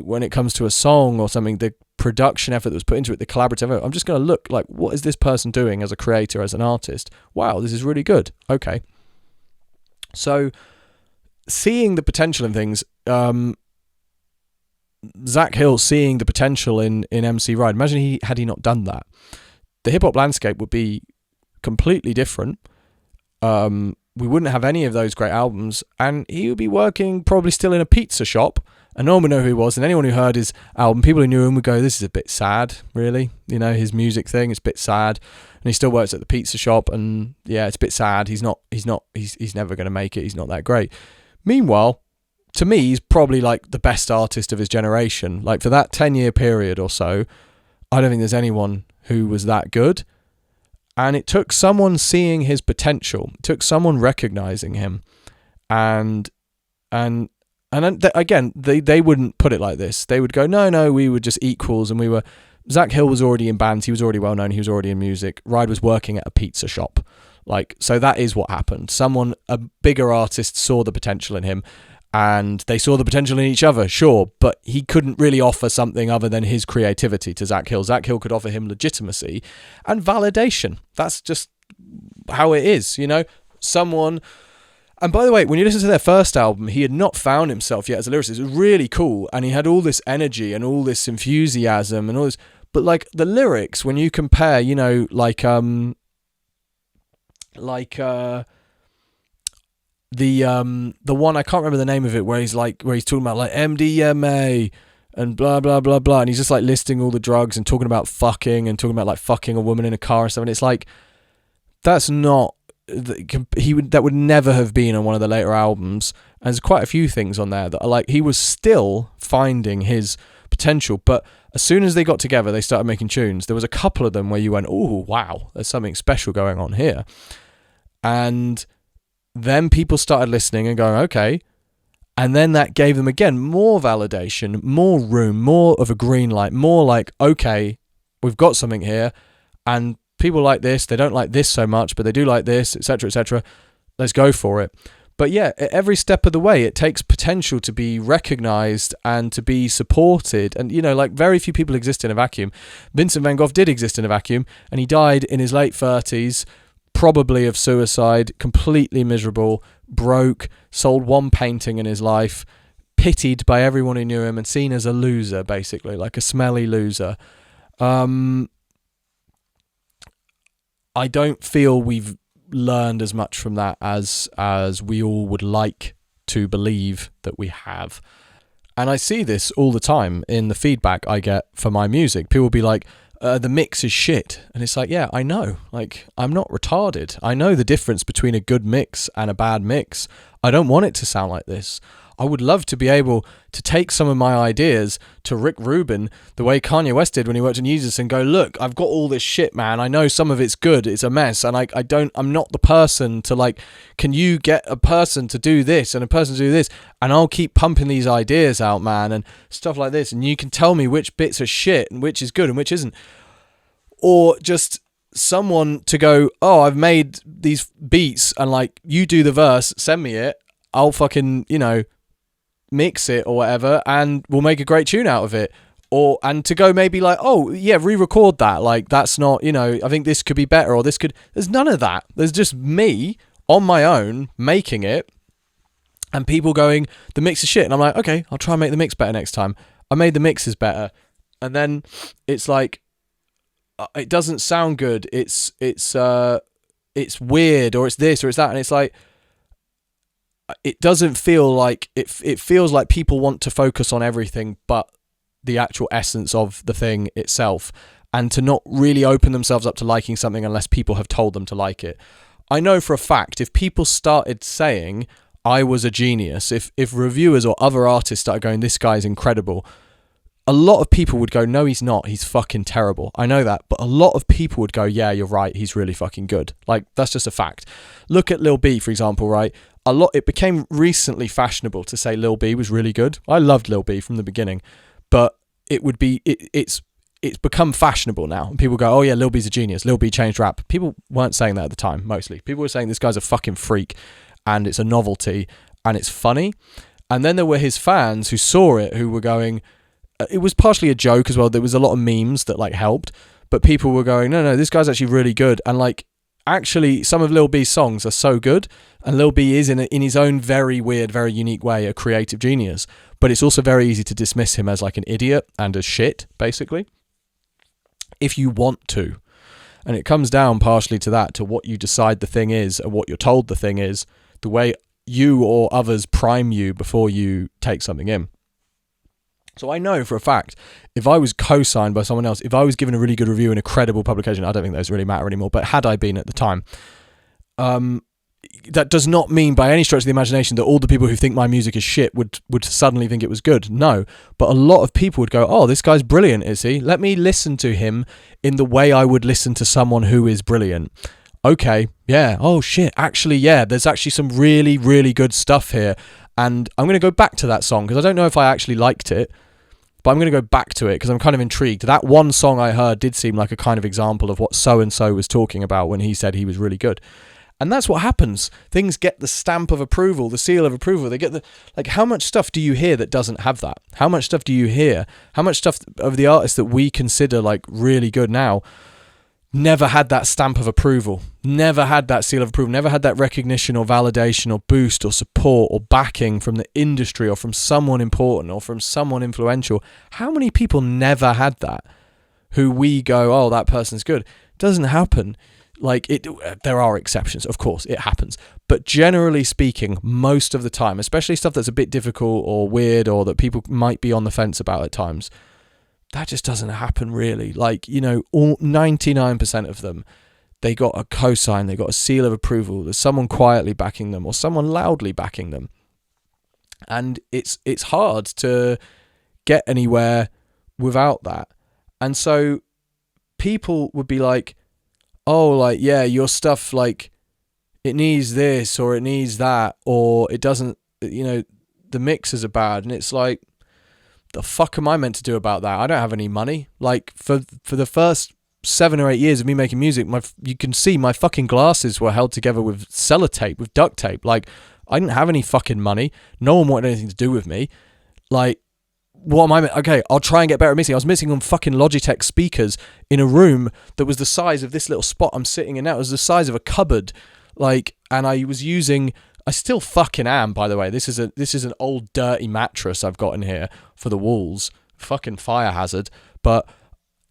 when it comes to a song or something, the production effort that was put into it, the collaborative effort. I'm just going to look like, what is this person doing as a creator, as an artist? Wow, this is really good. Okay. So seeing the potential in things, Zach Hill seeing the potential in MC Ride, imagine had he not done that, the hip-hop landscape would be completely different. We wouldn't have any of those great albums, and he would be working probably still in a pizza shop, and no one would know who he was, and anyone who heard his album, people who knew him would go, this is a bit sad, really, you know, his music thing, it's a bit sad, and he still works at the pizza shop, and yeah, it's a bit sad, he's never going to make it, he's not that great. Meanwhile, to me, he's probably like the best artist of his generation. Like for that 10-year period or so, I don't think there's anyone who was that good. And it took someone seeing his potential. It took someone recognizing him. And again, they wouldn't put it like this. They would go, no, we were just equals. And Zach Hill was already in bands. He was already well known. He was already in music. Ride was working at a pizza shop. So that is what happened. A bigger artist saw the potential in him and they saw the potential in each other, sure, but he couldn't really offer something other than his creativity to Zach Hill. Zach Hill could offer him legitimacy and validation. That's just how it is, you know? Someone... And by the way, when you listen to their first album, he had not found himself yet as a lyricist. It was really cool, and he had all this energy and all this enthusiasm and all this... But, like, the lyrics, when you compare, you know, the one, I can't remember the name of it, where he's talking about like MDMA and blah blah blah blah, and he's just like listing all the drugs and talking about fucking and talking about like fucking a woman in a car and stuff, and it's like, that's not, that would never have been on one of the later albums. And there's quite a few things on there that are like, he was still finding his potential, but as soon as they got together, they started making tunes. There was a couple of them where you went, oh wow, there's something special going on here. And then people started listening and going, okay. And then that gave them, again, more validation, more room, more of a green light, more like, okay, we've got something here. And people like this, they don't like this so much, but they do like this, etc., etc. Let's go for it. But yeah, at every step of the way, it takes potential to be recognized and to be supported. And, you know, like, very few people exist in a vacuum. Vincent van Gogh did exist in a vacuum, and he died in his late 30s, probably of suicide, completely miserable, broke, sold one painting in his life, pitied by everyone who knew him and seen as a loser, basically, like a smelly loser. I don't feel we've learned as much from that as we all would like to believe that we have. And I see this all the time in the feedback I get for my music. People will be like, the mix is shit. And it's like, yeah, I know. Like, I'm not retarded. I know the difference between a good mix and a bad mix. I don't want it to sound like this. I would love to be able to take some of my ideas to Rick Rubin, the way Kanye West did when he worked on Yeezus, and go, look, I've got all this shit, man. I know some of it's good. It's a mess. And I'm not the person to, like, can you get a person to do this and a person to do this? And I'll keep pumping these ideas out, man, and stuff like this. And you can tell me which bits are shit and which is good and which isn't. Or just someone to go, oh, I've made these beats and, like, you do the verse, send me it. I'll fucking, you know, mix it or whatever, and we'll make a great tune out of it. Or, and to go maybe like, oh yeah, re-record that, like, that's not, you know, I think this could be better, or this could, there's none of that. There's just me on my own making it, and people going, the mix is shit, and I'm like, okay, I'll try and make the mix better next time. I made the mixes better, and then it's like, it doesn't sound good, it's weird, or it's this or it's that, and it's like, it doesn't feel like it feels like people want to focus on everything but the actual essence of the thing itself, and to not really open themselves up to liking something unless people have told them to like it. I know for a fact, if people started saying I was a genius, if reviewers or other artists started going, this guy's incredible, a lot of people would go, no, he's not, he's fucking terrible. I know that, but a lot of people would go, yeah, you're right, he's really fucking good. Like, that's just a fact. Look at Lil B, for example, right? It became recently fashionable to say Lil B was really good. I loved Lil B from the beginning, but it's become fashionable now. And people go, oh yeah, Lil B's a genius. Lil B changed rap. People weren't saying that at the time, mostly. People were saying this guy's a fucking freak and it's a novelty and it's funny. And then there were his fans who saw it, who were going, it was partially a joke as well. There was a lot of memes that, like, helped, but people were going, no, this guy's actually really good. And, like, actually some of Lil B's songs are so good, and Lil B is in his own very weird, very unique way a creative genius, but it's also very easy to dismiss him as like an idiot and as shit, basically, if you want to. And it comes down partially to that, to what you decide the thing is and what you're told the thing is, the way you or others prime you before you take something in. So I know for a fact, if I was co-signed by someone else, if I was given a really good review in a credible publication, I don't think those really matter anymore, but had I been at the time, that does not mean by any stretch of the imagination that all the people who think my music is shit would suddenly think it was good. No, but a lot of people would go, oh, this guy's brilliant, is he? Let me listen to him in the way I would listen to someone who is brilliant. Okay, yeah, oh shit, actually, yeah, there's actually some really, really good stuff here. And I'm going to go back to that song because I don't know if I actually liked it, but I'm going to go back to it because I'm kind of intrigued. That one song I heard did seem like a kind of example of what so-and-so was talking about when he said he was really good. And that's what happens. Things get the stamp of approval, the seal of approval. They get the, like, how much stuff do you hear that doesn't have that? How much stuff do you hear? How much stuff of the artists that we consider like really good now never had that stamp of approval, never had that seal of approval, never had that recognition or validation or boost or support or backing from the industry or from someone important or from someone influential? How many people never had that, who we go, oh, that person's good? It doesn't happen. Like, there are exceptions, of course, it happens. But generally speaking, most of the time, especially stuff that's a bit difficult or weird or that people might be on the fence about at times, that just doesn't happen really. Like, you know, all 99% of them, they got a cosign, they got a seal of approval. There's someone quietly backing them or someone loudly backing them. And it's hard to get anywhere without that. And so people would be like, oh, like, yeah, your stuff, like, it needs this or it needs that, or it doesn't, you know, the mixes are bad. And it's like, the fuck am I meant to do about that? I don't have any money. Like, for the first 7 or 8 years of me making music, you can see my fucking glasses were held together with sellotape, with duct tape. Like, I didn't have any fucking money. No one wanted anything to do with me. Like, what am I? Okay, I'll try and get better at mixing. I was mixing on fucking Logitech speakers in a room that was the size of this little spot I'm sitting in now. It was the size of a cupboard. Like, and I was using, I still fucking am, by the way. This is an old dirty mattress I've got in here for the walls. Fucking fire hazard. But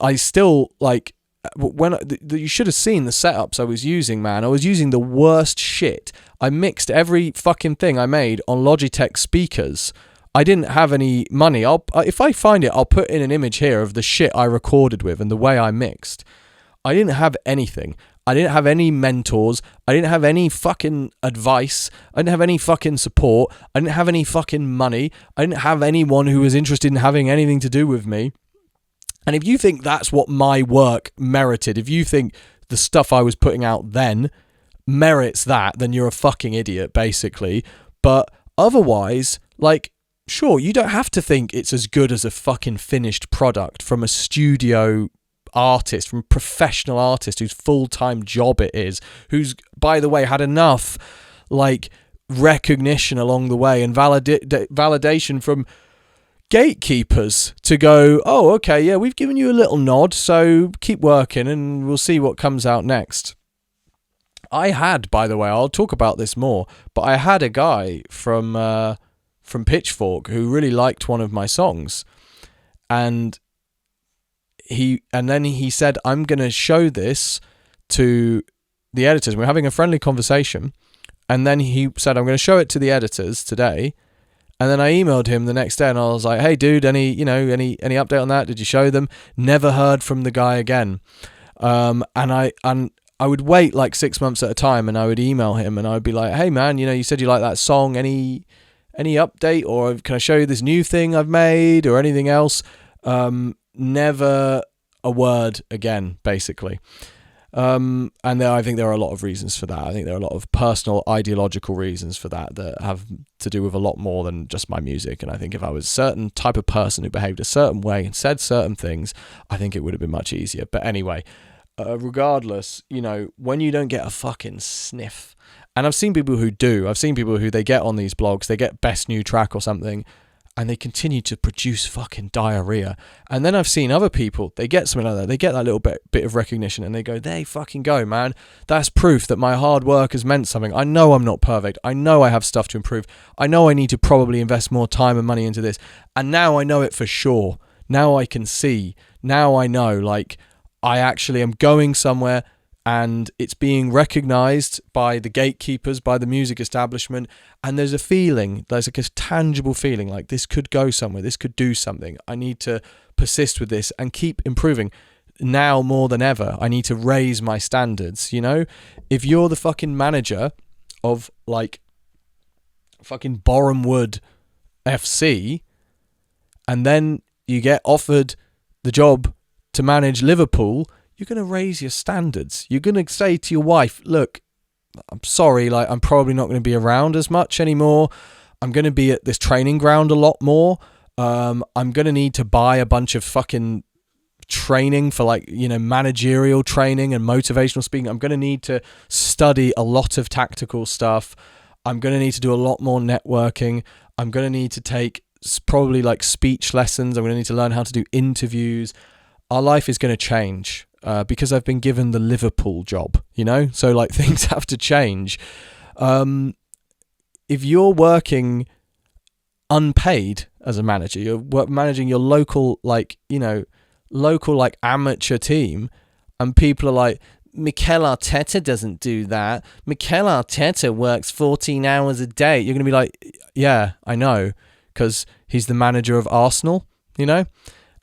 I still, like, you should have seen the setups I was using, man. I was using the worst shit. I mixed every fucking thing I made on Logitech speakers. I didn't have any money. If I find it, I'll put in an image here of the shit I recorded with and the way I mixed. I didn't have anything. I didn't have any mentors. I didn't have any fucking advice. I didn't have any fucking support. I didn't have any fucking money. I didn't have anyone who was interested in having anything to do with me. And if you think that's what my work merited, if you think the stuff I was putting out then merits that, then you're a fucking idiot, basically. But otherwise, like, sure, you don't have to think it's as good as a fucking finished product from a studio artist, from a professional artist whose full-time job it is, who's, by the way, had enough, like, recognition along the way and validation from gatekeepers to go, oh, okay, yeah, we've given you a little nod, so keep working and we'll see what comes out next. I had, by the way, I'll talk about this more, but I had a guy from Pitchfork who really liked one of my songs, and then he said, I'm going to show this to the editors. We're having a friendly conversation, and then he said, I'm going to show it to the editors today. And then I emailed him the next day and I was like, hey dude, any update on that? Did you show them? Never heard from the guy again. And I would wait like 6 months at a time, and I would email him and I would be like, hey man, you said you like that song, any update, or can I show you this new thing I've made or anything else? Never a word again, basically. And I think there are a lot of reasons for that. I think there are a lot of personal ideological reasons for that have to do with a lot more than just my music. And I think if I was a certain type of person who behaved a certain way and said certain things, I think it would have been much easier. But anyway, regardless, when you don't get a fucking sniff, and I've seen people who do, I've seen people who they get on these blogs, they get best new track or something, and they continue to produce fucking diarrhea. And then I've seen other people, they get something like that, they get that little bit of recognition, and they go, there you fucking go, man. That's proof that my hard work has meant something. I know I'm not perfect. I know I have stuff to improve. I know I need to probably invest more time and money into this. And now I know it for sure. Now I can see. Now I know, like, I actually am going somewhere, and it's being recognized by the gatekeepers, by the music establishment, and there's a feeling, there's like a tangible feeling, like this could go somewhere, this could do something. I need to persist with this and keep improving. Now more than ever, I need to raise my standards, If you're the fucking manager of, like, fucking Boreham Wood FC, and then you get offered the job to manage Liverpool, you're going to raise your standards. You're going to say to your wife, look, I'm sorry, like, I'm probably not going to be around as much anymore. I'm going to be at this training ground a lot more. I'm going to need to buy a bunch of fucking training for like, managerial training and motivational speaking. I'm going to need to study a lot of tactical stuff. I'm going to need to do a lot more networking. I'm going to need to take probably like speech lessons. I'm going to need to learn how to do interviews. Our life is going to change because I've been given the Liverpool job, so like things have to change. If you're working unpaid as a manager, you're managing your local amateur team, and people are like, Mikel Arteta doesn't do that. Mikel Arteta works 14 hours a day. You're going to be like, yeah, I know, because he's the manager of Arsenal,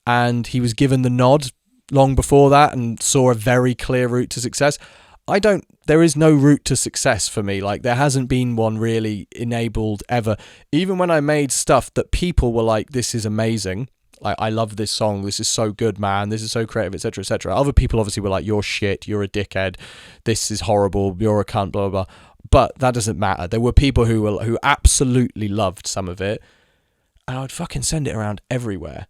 and he was given the nod long before that and saw a very clear route to success. There is no route to success for me. Like, there hasn't been one really enabled ever. Even when I made stuff that people were like, this is amazing. Like, I love this song. This is so good, man. This is so creative, etc., etc. Other people obviously were like, you're shit. You're a dickhead. This is horrible. You're a cunt, blah, blah, blah. But that doesn't matter. There were people who absolutely loved some of it. And I would fucking send it around everywhere.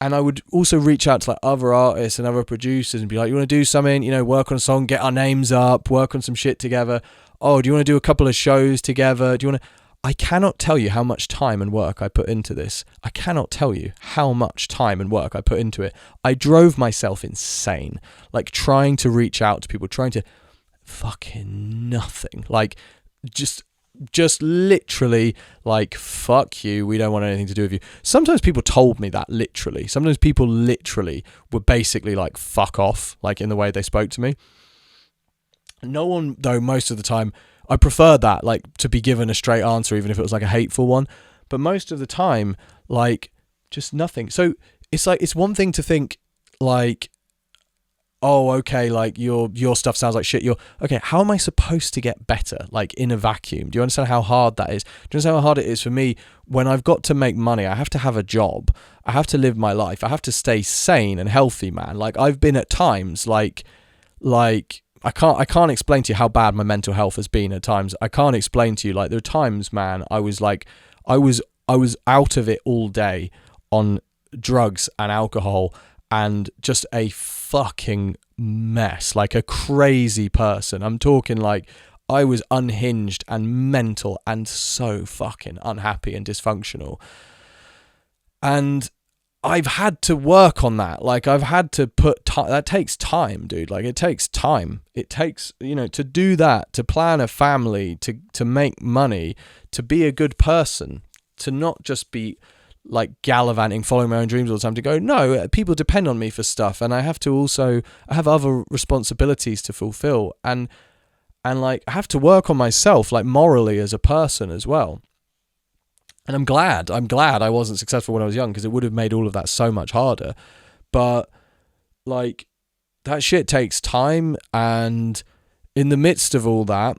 And I would also reach out to like other artists and other producers and be like, you want to do something, work on a song, get our names up, work on some shit together. Oh, do you want to do a couple of shows together? I cannot tell you how much time and work I put into this. I cannot tell you how much time and work I put into it. I drove myself insane, like trying to reach out to people, trying to fucking nothing. Like just literally like, fuck you, we don't want anything to do with you. Sometimes people told me that literally. Sometimes people literally were basically like, fuck off, like in the way they spoke to me. No one, though, most of the time, I prefer that, like, to be given a straight answer, even if it was like a hateful one. But most of the time, like, just nothing. So it's like, it's one thing to think like, oh, okay, like your stuff sounds like shit. Okay, how am I supposed to get better, like in a vacuum? Do you understand how hard that is? Do you understand how hard it is for me when I've got to make money? I have to have a job. I have to live my life. I have to stay sane and healthy, man. Like, I've been at times like I can't explain to you how bad my mental health has been at times. I can't explain to you, like, there are times, man, I was out of it all day on drugs and alcohol and just a fucking mess, like a crazy person. I'm talking like I was unhinged and mental and so fucking unhappy and dysfunctional. And I've had to work on that. Like, I've had to put time. That takes time, dude. Like, it takes time. It takes, to do that, to plan a family, to make money, to be a good person, to not just be like gallivanting, following my own dreams all the time, to go, no, people depend on me for stuff. And I have other responsibilities to fulfill. And like, I have to work on myself, like morally as a person as well. And I'm glad I wasn't successful when I was young, because it would have made all of that so much harder. But like, that shit takes time. And in the midst of all that,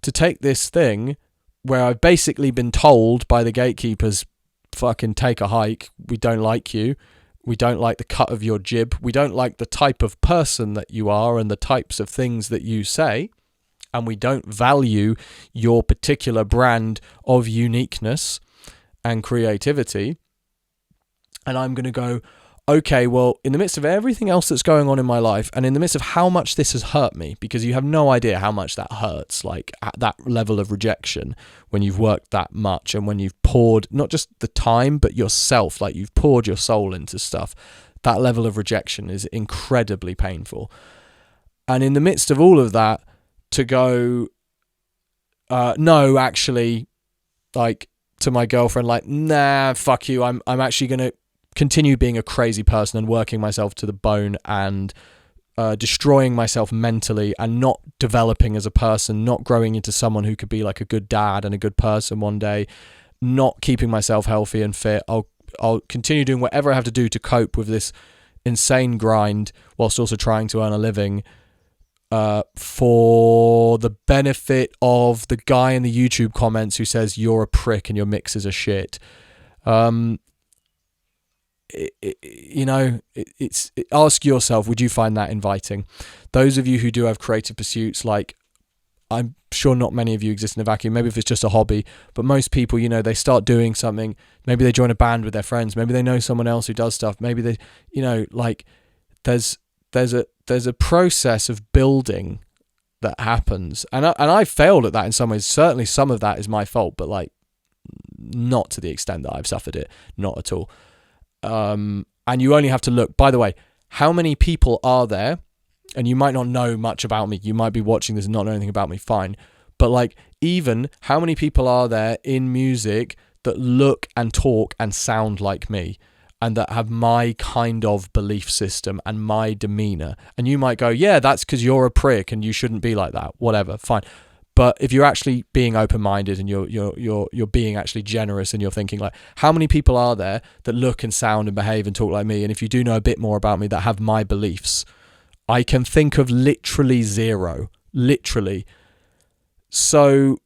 to take this thing where I've basically been told by the gatekeepers, fucking take a hike, we don't like you, we don't like the cut of your jib, we don't like the type of person that you are and the types of things that you say, and we don't value your particular brand of uniqueness and creativity. And I'm going to go, okay, well, in the midst of everything else that's going on in my life, and in the midst of how much this has hurt me, because you have no idea how much that hurts, like at that level of rejection, when you've worked that much and when you've poured not just the time but yourself, like you've poured your soul into stuff, that level of rejection is incredibly painful. And in the midst of all of that, to go, no, actually, like, to my girlfriend, like, nah, fuck you, I'm actually going to continue being a crazy person and working myself to the bone and destroying myself mentally and not developing as a person, not growing into someone who could be like a good dad and a good person one day, not keeping myself healthy and fit. I'll continue doing whatever I have to do to cope with this insane grind whilst also trying to earn a living for the benefit of the guy in the YouTube comments who says you're a prick and your mixes are shit. Ask yourself, would you find that inviting? Those of you who do have creative pursuits, like, I'm sure not many of you exist in a vacuum. Maybe if it's just a hobby, but most people, they start doing something. Maybe they join a band with their friends. Maybe they know someone else who does stuff. Maybe they, like, there's a process of building that happens, and I failed at that in some ways. Certainly some of that is my fault, but like not to the extent that I've suffered it, not at all. And you only have to look, by the way, how many people are there, and you might not know much about me, you might be watching this and not know anything about me, fine, but like, even how many people are there in music that look and talk and sound like me, and that have my kind of belief system and my demeanor? And you might go, yeah, that's because you're a prick and you shouldn't be like that, whatever, fine. But if you're actually being open-minded and you're being actually generous, and you're thinking like, how many people are there that look and sound and behave and talk like me? And if you do know a bit more about me, that have my beliefs, I can think of literally zero, literally. So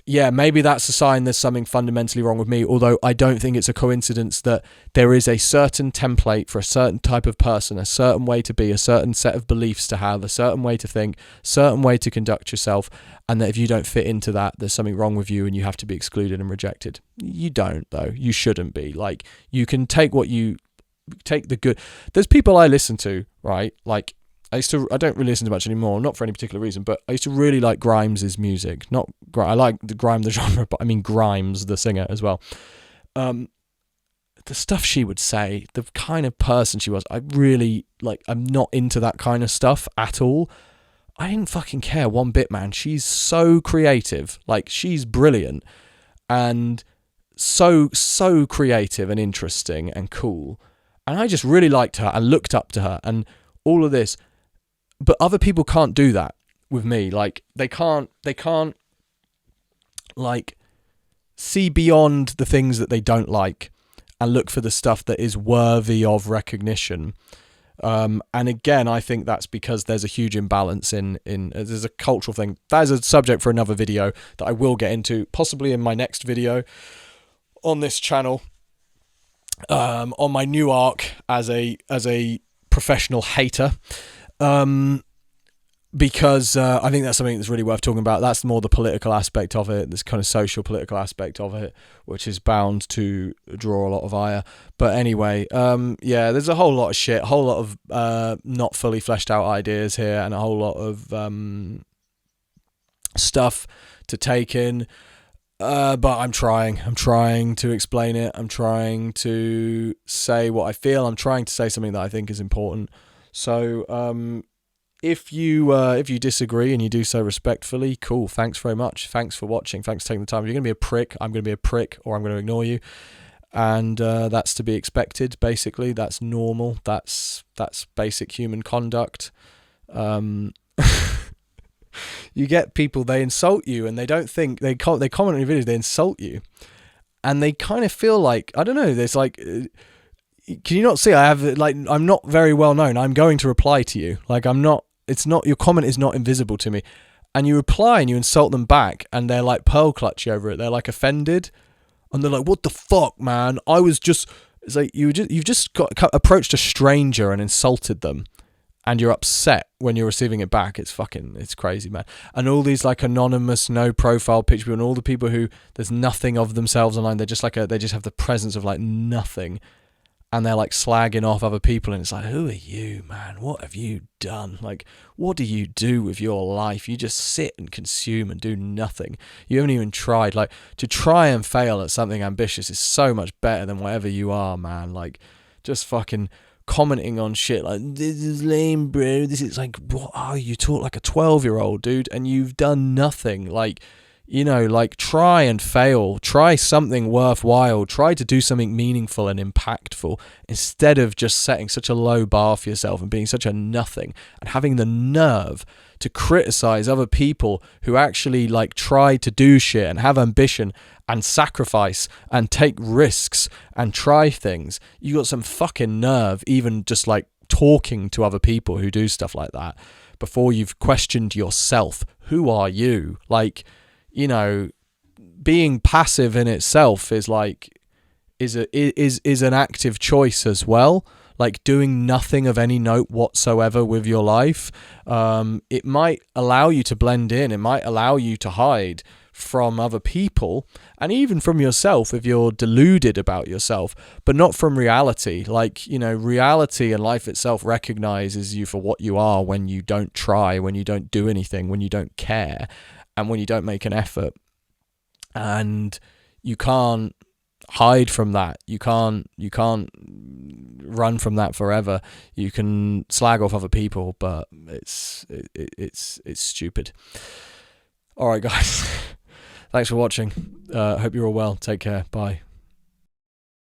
yeah, maybe that's a sign there's something fundamentally wrong with me, although I don't think it's a coincidence that there is a certain template for a certain type of person, a certain way to be, a certain set of beliefs to have, a certain way to think, certain way to conduct yourself, and that if you don't fit into that, there's something wrong with you and you have to be excluded and rejected. You don't, though. You shouldn't be. Like, you can take the good. There's people I listen to, right? Like, I don't really listen to much anymore, not for any particular reason, but I used to really like Grimes' music. I like the Grime, the genre, but I mean Grimes, the singer, as well. The stuff she would say, the kind of person she was, I really, like, I'm not into that kind of stuff at all. I didn't fucking care one bit, man. She's so creative. Like, she's brilliant. And so creative and interesting and cool. And I just really liked her and looked up to her and all of this. But other people can't do that with me. Like, they can't like see beyond the things that they don't like and look for the stuff that is worthy of recognition. And again, I think that's because there's a huge imbalance in there's a cultural thing. That is a subject for another video that I will get into, possibly in my next video on this channel, on my new arc as a professional hater. Because I think that's something that's really worth talking about. That's more the political aspect of it, this kind of social political aspect of it, which is bound to draw a lot of ire. But anyway, yeah, there's a whole lot of shit, a whole lot of not fully fleshed out ideas here, and a whole lot of stuff to take in. But I'm trying to explain it. I'm trying to say what I feel. I'm trying to say something that I think is important. So, if you disagree and you do so respectfully, cool. Thanks very much. Thanks for watching. Thanks for taking the time. If you're going to be a prick, I'm going to be a prick, or I'm going to ignore you. And that's to be expected, basically. That's normal. That's basic human conduct. You get people, they insult you and they don't think, they comment on your videos, they insult you. And they kind of feel like, I don't know, there's like... can you not see I'm not very well known. I'm going to reply to you. Like, your comment is not invisible to me. And you reply and you insult them back and they're like pearl clutchy over it. They're like offended. And they're like, what the fuck, man? It's like you've just approached a stranger and insulted them. And you're upset when you're receiving it back. It's crazy, man. And all these like anonymous, no profile picture people, and all the people who there's nothing of themselves online. They're just they just have the presence of like nothing. And they're like slagging off other people, and it's like, who are you, man? What have you done? Like, what do you do with your life? You just sit and consume and do nothing. You haven't even tried. Like, to try and fail at something ambitious is so much better than whatever you are, man. Like, just fucking commenting on shit like, this is lame, bro. This is like, what are you? Talk like a 12-year-old, dude, and you've done nothing. Like, you know, like, try and fail. Try something worthwhile. Try to do something meaningful and impactful instead of just setting such a low bar for yourself and being such a nothing and having the nerve to criticize other people who actually like try to do shit and have ambition and sacrifice and take risks and try things. You got some fucking nerve even just like talking to other people who do stuff like that before you've questioned yourself. Who are you? Like, you know, being passive in itself is an active choice as well. Like, doing nothing of any note whatsoever with your life. It might allow you to blend in. It might allow you to hide from other people and even from yourself if you're deluded about yourself, but not from reality. Like, reality and life itself recognizes you for what you are when you don't try, when you don't do anything, when you don't care, and when you don't make an effort. And you can't hide from that. You can't run from that forever. You can slag off other people, but it's stupid. All right, guys. Thanks for watching. Hope you're all well. Take care. Bye.